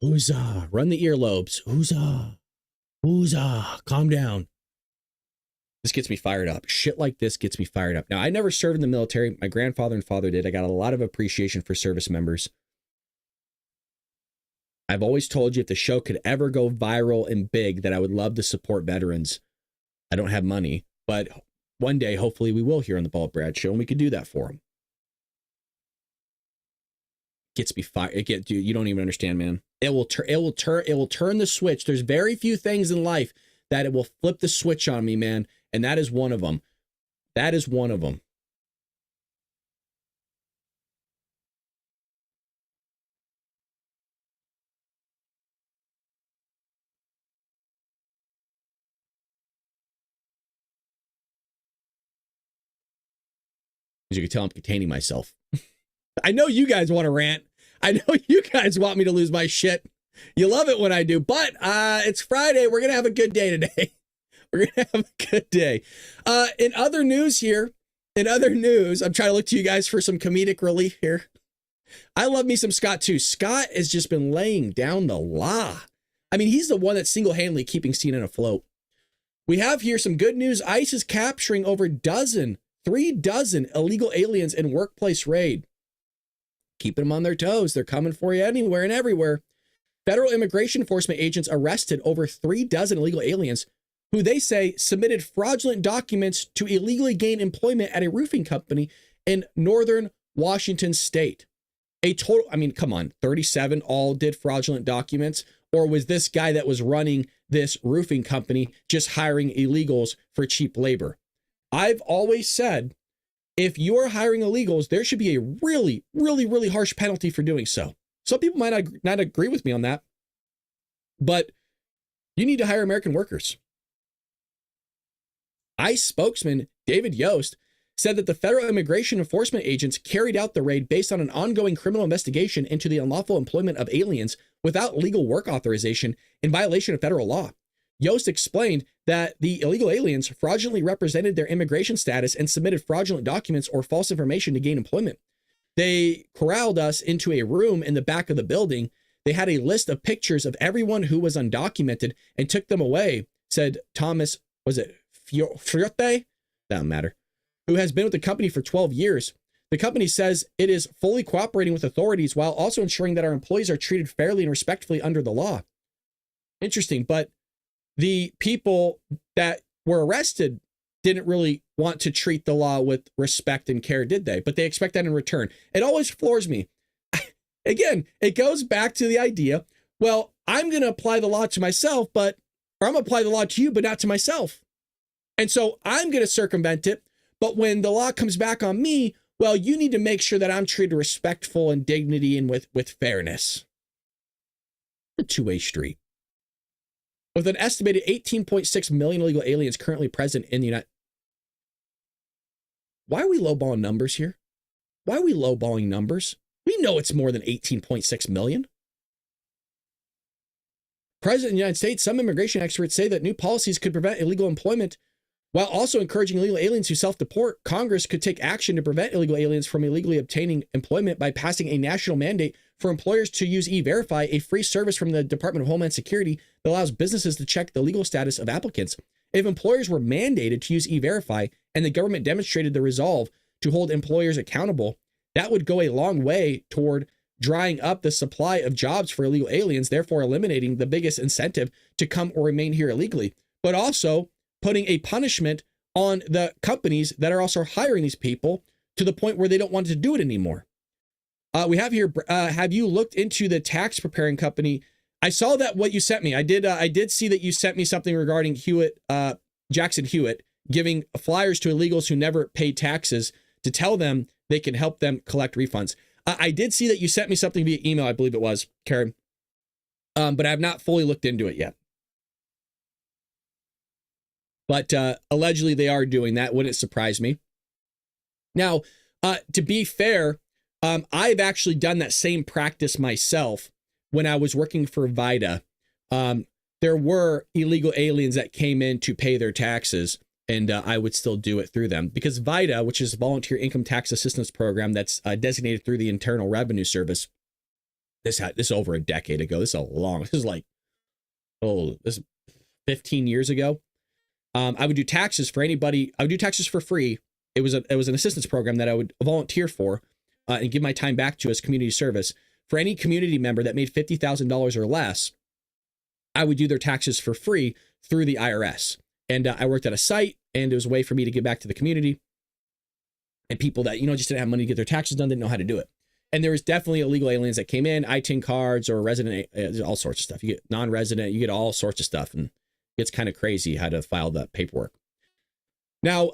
Huzzah. Run the earlobes. Huzzah. Huzzah. Calm down. This gets me fired up. Shit like this gets me fired up. Now, I never served in the military. My grandfather and father did. I got a lot of appreciation for service members. I've always told you if the show could ever go viral and big that I would love to support veterans. I don't have money, but one day, hopefully we will here on the Bald Brad Show, and we could do that for them. Gets me fired. Dude, you don't even understand, man. It will turn the switch. There's very few things in life that it will flip the switch on me, man. And that is one of them. That is one of them. As you can tell, I'm containing myself. I know you guys want to rant. I know you guys want me to lose my shit. You love it when I do, but it's Friday. We're going to have a good day today. We're going to have a good day. In other news, I'm trying to look to you guys for some comedic relief here. I love me some Scott too. Scott has just been laying down the law. I mean, he's the one that's single-handedly keeping CNN afloat. We have here some good news. ICE is capturing over 3 dozen illegal aliens in workplace raid. Keeping them on their toes. They're coming for you anywhere and everywhere. Federal immigration enforcement agents arrested over 3 dozen illegal aliens who they say submitted fraudulent documents to illegally gain employment at a roofing company in northern Washington state. A total, I mean, come on, 37 all did fraudulent documents? Or was this guy that was running this roofing company just hiring illegals for cheap labor? I've always said, if you are hiring illegals, there should be a really, really, really harsh penalty for doing so. Some people might not agree with me on that, but you need to hire American workers. ICE spokesman David Yost said that the federal immigration enforcement agents carried out the raid based on an ongoing criminal investigation into the unlawful employment of aliens without legal work authorization in violation of federal law. Yost explained that the illegal aliens fraudulently represented their immigration status and submitted fraudulent documents or false information to gain employment. They corralled us into a room in the back of the building. They had a list of pictures of everyone who was undocumented and took them away, said Thomas, was it Fiote? Doesn't matter. Who has been with the company for 12 years. The company says it is fully cooperating with authorities while also ensuring that our employees are treated fairly and respectfully under the law. Interesting, but the people that were arrested didn't really want to treat the law with respect and care, did they? But they expect that in return. It always floors me. Again, it goes back to the idea, well, I'm going to apply the law to myself, or I'm going to apply the law to you, but not to myself. And so I'm going to circumvent it. But when the law comes back on me, well, you need to make sure that I'm treated respectful and dignity and with fairness. A two-way street. With an estimated 18.6 million illegal aliens currently present in the United States. Why are we lowballing numbers here? Why are we lowballing numbers? We know it's more than 18.6 million. President of the United States, some immigration experts say that new policies could prevent illegal employment while also encouraging illegal aliens who self-deport. Congress could take action to prevent illegal aliens from illegally obtaining employment by passing a national mandate for employers to use E-Verify, a free service from the Department of Homeland Security that allows businesses to check the legal status of applicants. If employers were mandated to use E-Verify and the government demonstrated the resolve to hold employers accountable, that would go a long way toward drying up the supply of jobs for illegal aliens, therefore eliminating the biggest incentive to come or remain here illegally, but also putting a punishment on the companies that are also hiring these people to the point where they don't want to do it anymore. We have here, have you looked into the tax preparing company? I saw that what you sent me. I did see that you sent me something regarding Jackson Hewitt giving flyers to illegals who never paid taxes to tell them they can help them collect refunds. I did see that you sent me something via email, I believe it was, Karen, but I have not fully looked into it yet. But allegedly they are doing that. Wouldn't surprise me. Now, to be fair, I've actually done that same practice myself when I was working for VITA. There were illegal aliens that came in to pay their taxes, and I would still do it through them because VITA, which is a volunteer income tax assistance program that's designated through the Internal Revenue Service. This is over a decade ago. This is 15 years ago. I would do taxes for anybody. I would do taxes for free. It was an assistance program that I would volunteer for and give my time back to as community service. For any community member that made $50,000 or less, I would do their taxes for free through the IRS. And I worked at a site, and it was a way for me to give back to the community and people that, just didn't have money to get their taxes done, didn't know how to do it. And there was definitely illegal aliens that came in, ITIN cards or resident, all sorts of stuff. You get non-resident, you get all sorts of stuff. And it's kind of crazy how to file that paperwork. Now,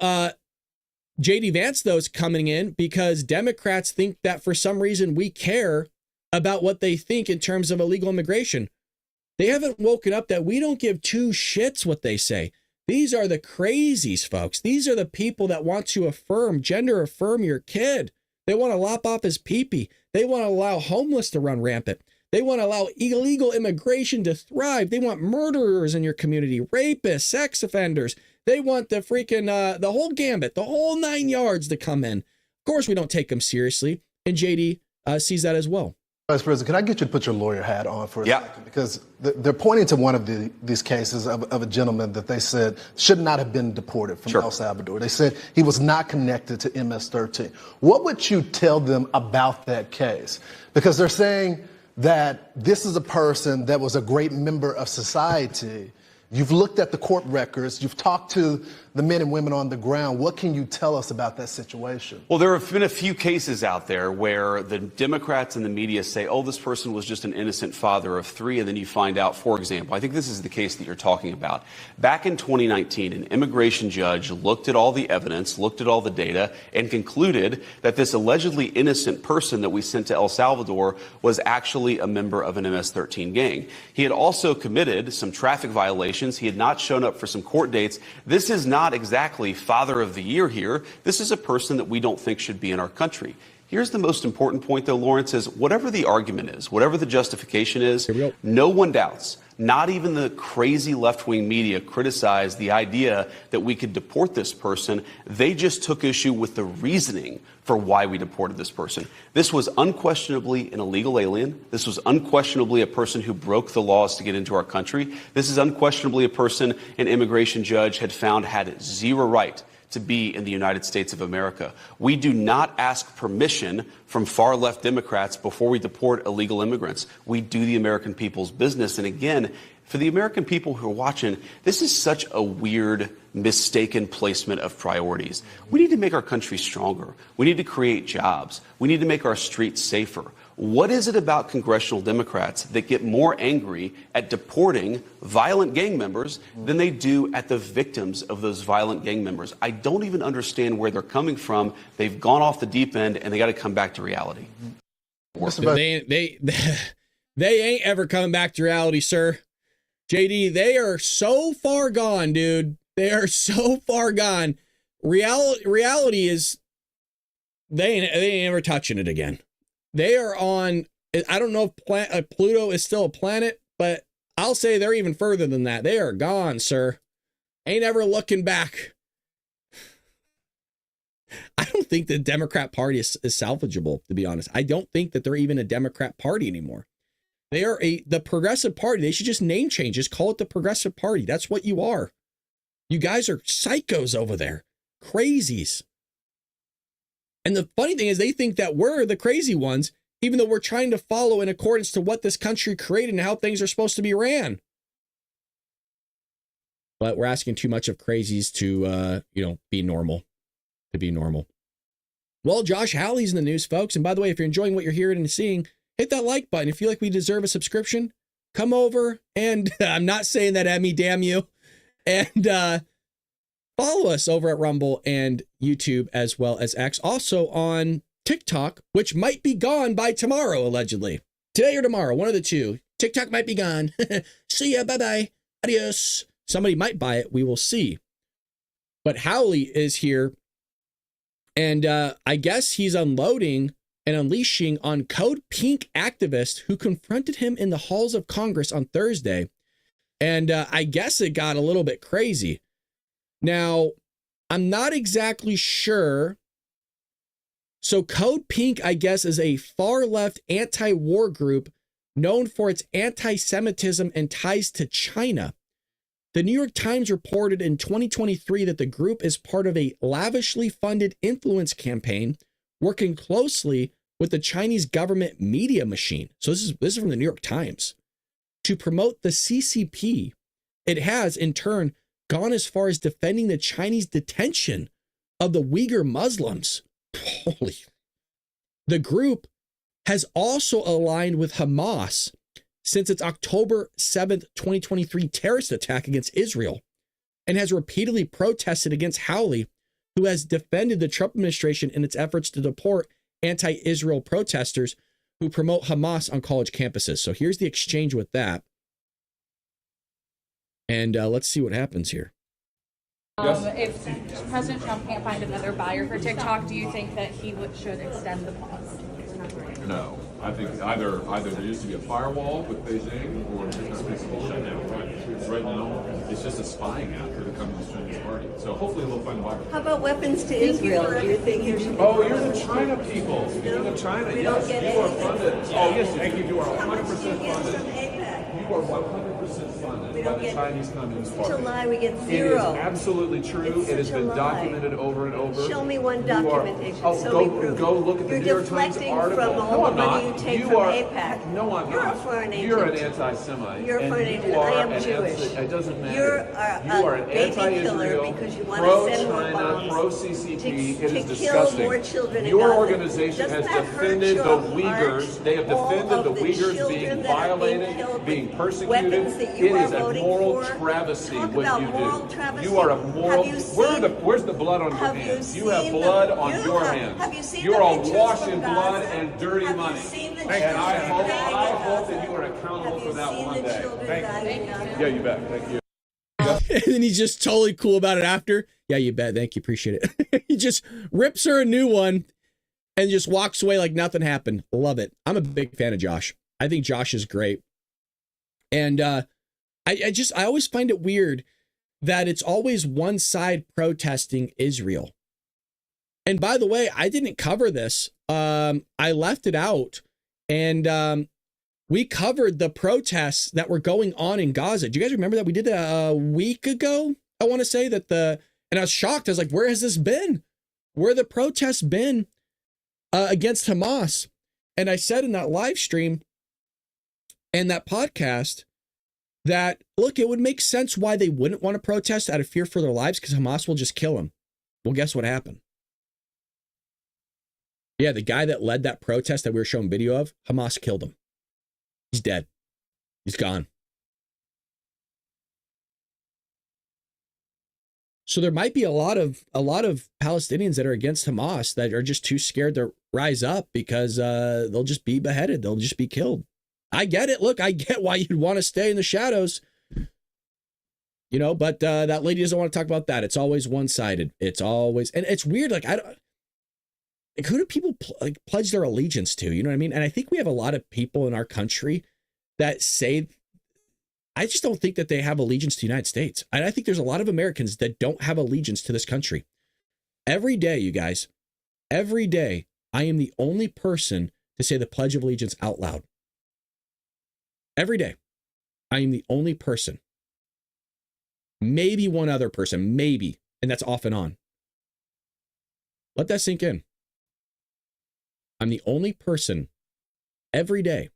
JD Vance, though, is coming in because Democrats think that for some reason we care about what they think in terms of illegal immigration. They haven't woken up that we don't give two shits what they say. These are the crazies, folks. These are the people that want to gender affirm your kid. They want to lop off his pee-pee. They want to allow homeless to run rampant. They want to allow illegal immigration to thrive. They want murderers in your community, rapists, sex offenders. They want the freaking, the whole gambit, the whole 9 yards to come in. Of course, we don't take them seriously. And JD sees that as well. Vice President, can I get you to put your lawyer hat on for a second? Because they're pointing to one of these cases of a gentleman that they said should not have been deported from El Salvador. They said he was not connected to MS-13. What would you tell them about that case? Because they're saying that this is a person that was a great member of society. You've looked at the court records. You've talked to the men and women on the ground. What can you tell us about that situation? Well, there have been a few cases out there where the Democrats and the media say, oh, this person was just an innocent father of three, and then you find out, for example, I think this is the case that you're talking about. Back in 2019, an immigration judge looked at all the evidence, looked at all the data, and concluded that this allegedly innocent person that we sent to El Salvador was actually a member of an MS-13 gang. He had also committed some traffic violations. He had not shown up for some court dates. This is not exactly Father of the Year here. This is a person that we don't think should be in our country. Here's the most important point, though, Lawrence, is whatever the argument is, whatever the justification is, no one doubts, not even the crazy left-wing media criticized the idea that we could deport this person. They just took issue with the reasoning for why we deported this person. This was unquestionably an illegal alien. This was unquestionably a person who broke the laws to get into our country. This is unquestionably a person an immigration judge had found had zero right to be in the United States of America. We do not ask permission from far-left Democrats before we deport illegal immigrants. We do the American people's business. And again, for the American people who are watching, this is such a weird, mistaken placement of priorities. We need to make our country stronger. We need to create jobs. We need to make our streets safer. What is it about congressional Democrats that get more angry at deporting violent gang members than they do at the victims of those violent gang members? I don't even understand where they're coming from. They've gone off the deep end, and they got to come back to reality. They ain't ever coming back to reality, sir. JD, they are so far gone, dude. They are so far gone. Reality is they ain't ever touching it again. They are on, I don't know if Pluto is still a planet, but I'll say they're even further than that. They are gone, sir. Ain't ever looking back. I don't think the Democrat Party is salvageable, to be honest. I don't think that they're even a Democrat Party anymore. They are the Progressive Party. They should just name change. Just call it the Progressive Party. That's what you are. You guys are psychos over there. Crazies. And the funny thing is they think that we're the crazy ones, even though we're trying to follow in accordance to what this country created and how things are supposed to be ran. But we're asking too much of crazies to, be normal. To be normal. Well, Josh Hawley's in the news, folks. And by the way, if you're enjoying what you're hearing and seeing, hit that like button. If you feel like we deserve a subscription, come over and I'm not saying that, Emmy, damn you. And follow us over at Rumble and YouTube as well as X. Also on TikTok, which might be gone by tomorrow, allegedly. Today or tomorrow, one of the two. TikTok might be gone. See ya. Bye-bye. Adios. Somebody might buy it. We will see. But Howley is here. And I guess he's unloading and unleashing on Code Pink activists who confronted him in the halls of Congress on Thursday. And I guess it got a little bit crazy. Now, I'm not exactly sure. So Code Pink, I guess, is a far-left anti-war group known for its anti-Semitism and ties to China. The New York Times reported in 2023 that the group is part of a lavishly funded influence campaign working closely with the Chinese government media machine. So this is from the New York Times. To promote the CCP, it has, in turn, gone as far as defending the Chinese detention of the Uyghur Muslims. Holy. The group has also aligned with Hamas since its October 7th, 2023 terrorist attack against Israel, and has repeatedly protested against Howley, who has defended the Trump administration in its efforts to deport anti-Israel protesters who promote Hamas on college campuses. So here's the exchange with that. And let's see what happens here. If President Trump can't find another buyer for TikTok, do you think that he should extend the pause? No. I think either there used to be a firewall with Beijing or it's basically shut down. Right now, it's just a spying app for the Communist Chinese Party. So hopefully they'll find a buyer. How about weapons to Israel? Do you think there should be? Oh, you're the China people. You're the China. Yes, you are funded. Oh, yes, thank you. You are 100% funded. You are 100% 100% funded We by don't the get- Chinese Communist Party. July, we get It is zero. absolutely true. It's It has such a been lie. documented over and over. Show me one You are- documentation. Oh, Show me proof. go look at the You're New York Times deflecting article. from No, all I'm the money not. you take You from are- AIPAC. No, I'm You're not. a foreign agent. You're an anti-Semite. You're a and foreign you agent. are I am an Jewish. It doesn't matter. You're You are a an baby killer anti-Israel, because you want to send more pro-China, bombs pro-CCP. to It is kill disgusting. more children in Your Gaza. organization Doesn't has that hurt defended your the heart? Uyghurs. They have All defended of the the Uyghurs children being that are being violated, killed being with persecuted. weapons that you It are is a voting moral for. travesty Talk what about you moral do. travesty. You are a moral. Have you seen- Where's the blood on your Have you hands? You have seen blood the- on you your have- hands. have you seen You're the all pictures washed from in blood Gaza? and dirty Have you money. seen the And children I hope dying in that you are accountable Have you for that seen one the day. children Thank dying in you. Gaza? Yeah, you bet. Thank you. And then he's just totally cool about it after. Yeah, you bet. Thank you. Appreciate it. He just rips her a new one and just walks away like nothing happened. Love it. I'm a big fan of Josh. I think Josh is great. And I always find it weird that it's always one side protesting Israel. And by the way, I didn't cover this. I left it out. And we covered the protests that were going on in Gaza. Do you guys remember that? We did that a week ago. I want to say that and I was shocked. I was like, where has this been? Where have the protests been against Hamas? And I said in that live stream and that podcast that, look, it would make sense why they wouldn't want to protest out of fear for their lives, because Hamas will just kill them. Well, guess what happened? Yeah, the guy that led that protest that we were showing video of, Hamas killed him. He's dead. He's gone. So there might be a lot of Palestinians that are against Hamas that are just too scared to rise up because they'll just be beheaded. They'll just be killed. I get it. Look, I get why you'd want to stay in the shadows. You know, but that lady doesn't want to talk about that. It's always one-sided. It's always, and it's weird. Like, who do people pledge their allegiance to? You know what I mean? And I think we have a lot of people in our country that say, I just don't think that they have allegiance to the United States. And I think there's a lot of Americans that don't have allegiance to this country. Every day, you guys, every day, I am the only person to say the Pledge of Allegiance out loud. Every day, I am the only person. Maybe one other person, maybe, and that's off and on. Let that sink in. I'm the only person every day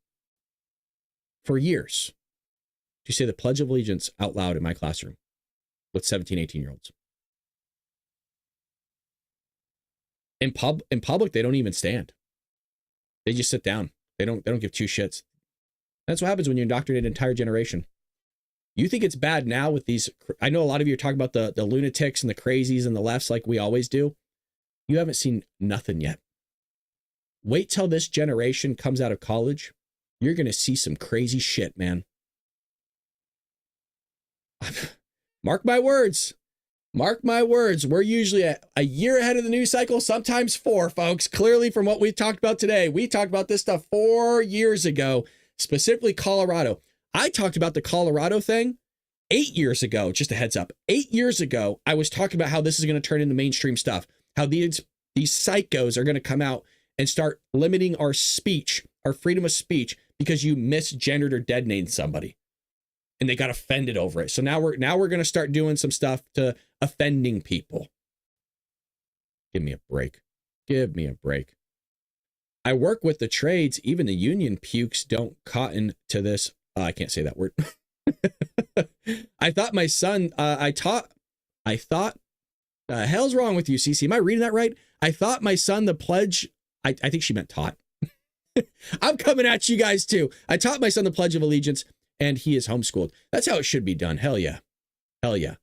for years to say the Pledge of Allegiance out loud in my classroom with 17, 18-year-olds. In public, they don't even stand. They just sit down. They don't give two shits. That's what happens when you indoctrinate an entire generation. You think it's bad now with these, I know a lot of you are talking about the lunatics and the crazies and the lefts like we always do. You haven't seen nothing yet. Wait till this generation comes out of college. You're going to see some crazy shit, man. Mark my words. Mark my words. We're usually a year ahead of the news cycle, sometimes 4, folks. Clearly, from what we talked about today, we talked about this stuff 4 years ago, specifically Colorado. I talked about the Colorado thing 8 years ago. Just a heads up. 8 years ago, I was talking about how this is going to turn into mainstream stuff, how these psychos are going to come out and start limiting our speech, our freedom of speech, because you misgendered or dead named somebody. And they got offended over it. So now we're going to start doing some stuff to offending people. Give me a break. Give me a break. I work with the trades. Even the union pukes don't cotton to this. I can't say that word. I thought my son, I thought, the hell's wrong with you, CC? Am I reading that right? I thought my son, the pledge, I think she meant taught. I'm coming at you guys too. I taught my son the Pledge of Allegiance, and he is homeschooled. That's how it should be done. Hell yeah. Hell yeah.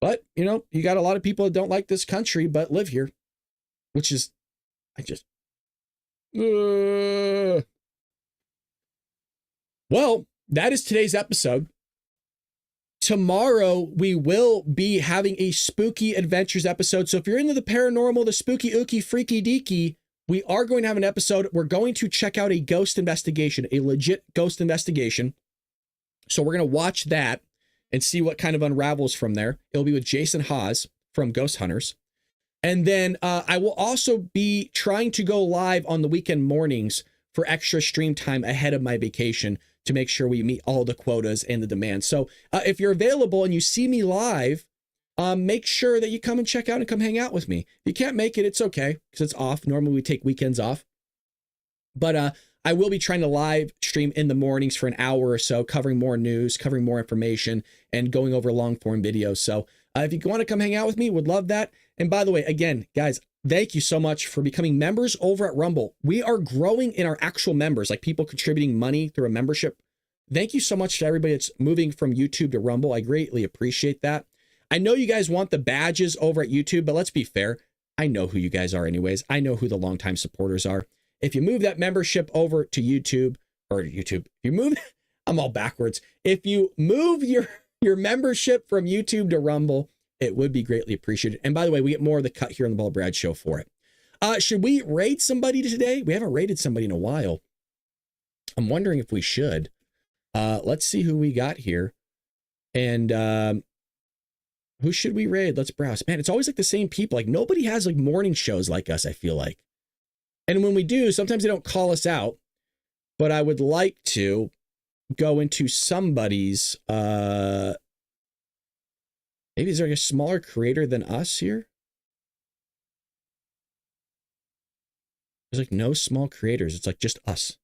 But, you know, you got a lot of people that don't like this country, but live here, which is, Well, that is today's episode. Tomorrow, we will be having a spooky adventures episode. So if you're into the paranormal, the spooky, ooky, freaky, deaky, we are going to have an episode. We're going to check out a ghost investigation, a legit ghost investigation. So we're going to watch that and see what kind of unravels from there. It'll be with Jason Haas from Ghost Hunters. And then I will also be trying to go live on the weekend mornings for extra stream time ahead of my vacation to make sure we meet all the quotas and the demands. So if you're available and you see me live, make sure that you come and check out and come hang out with me. If you can't make it, it's okay because it's off. Normally we take weekends off. But I will be trying to live stream in the mornings for an hour or so, covering more news, covering more information, and going over long form videos. So if you want to come hang out with me, would love that. And by the way, again, guys, thank you so much for becoming members over at Rumble. We are growing in our actual members, like people contributing money through a membership. Thank you so much to everybody that's moving from YouTube to Rumble. I greatly appreciate that. I know you guys want the badges over at YouTube, but let's be fair. I know who you guys are anyways. I know who the longtime supporters are. If you move that membership over to YouTube, I'm all backwards. If you move your membership from YouTube to Rumble, it would be greatly appreciated. And by the way, we get more of the cut here on the Bald Brad Show for it. Should we raid somebody today? We haven't raided somebody in a while. I'm wondering if we should. Let's see who we got here. And who should we raid? Let's browse. Man, it's always like the same people. Like nobody has like morning shows like us, I feel like. And when we do, sometimes they don't call us out. But I would like to go into somebody's, maybe is there like a smaller creator than us here? There's like no small creators. It's like just us.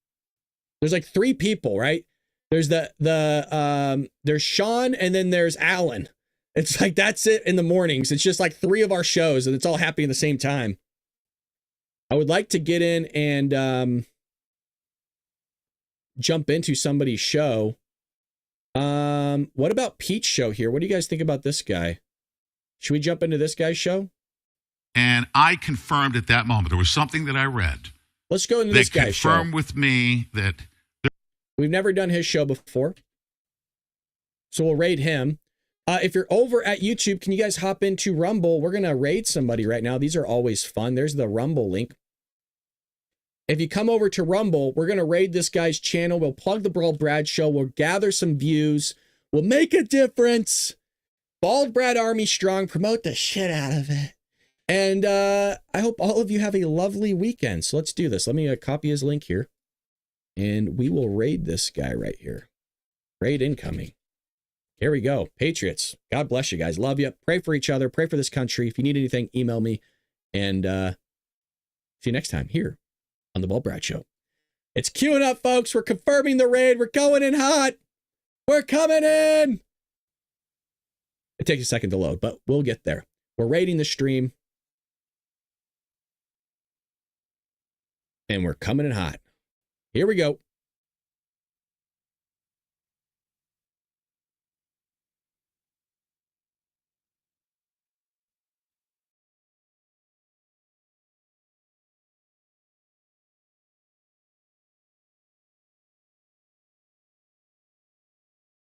There's like 3 people, right? There's there's Sean and then there's Alan. It's like, that's it in the mornings. It's just like 3 of our shows and it's all happening at the same time. I would like to get in and jump into somebody's show. What about Pete's show here? What do you guys think about this guy? Should we jump into this guy's show? And I confirmed at that moment, there was something that I read. Let's go into this guy's show. They confirmed with me that... We've never done his show before. So we'll raid him. If you're over at YouTube, can you guys hop into Rumble? We're going to raid somebody right now. These are always fun. There's the Rumble link. If you come over to Rumble, we're going to raid this guy's channel. We'll plug the Bald Brad Show. We'll gather some views. We'll make a difference. Bald Brad Army strong. Promote the shit out of it. And I hope all of you have a lovely weekend. So let's do this. Let me copy his link here. And we will raid this guy right here. Raid incoming. Here we go. Patriots. God bless you guys. Love you. Pray for each other. Pray for this country. If you need anything, email me. And see you next time here on the Bald Brad Show. It's queuing up, folks. We're confirming the raid. We're going in hot. We're coming in. It takes a second to load, but we'll get there. We're raiding the stream. And we're coming in hot. Here we go.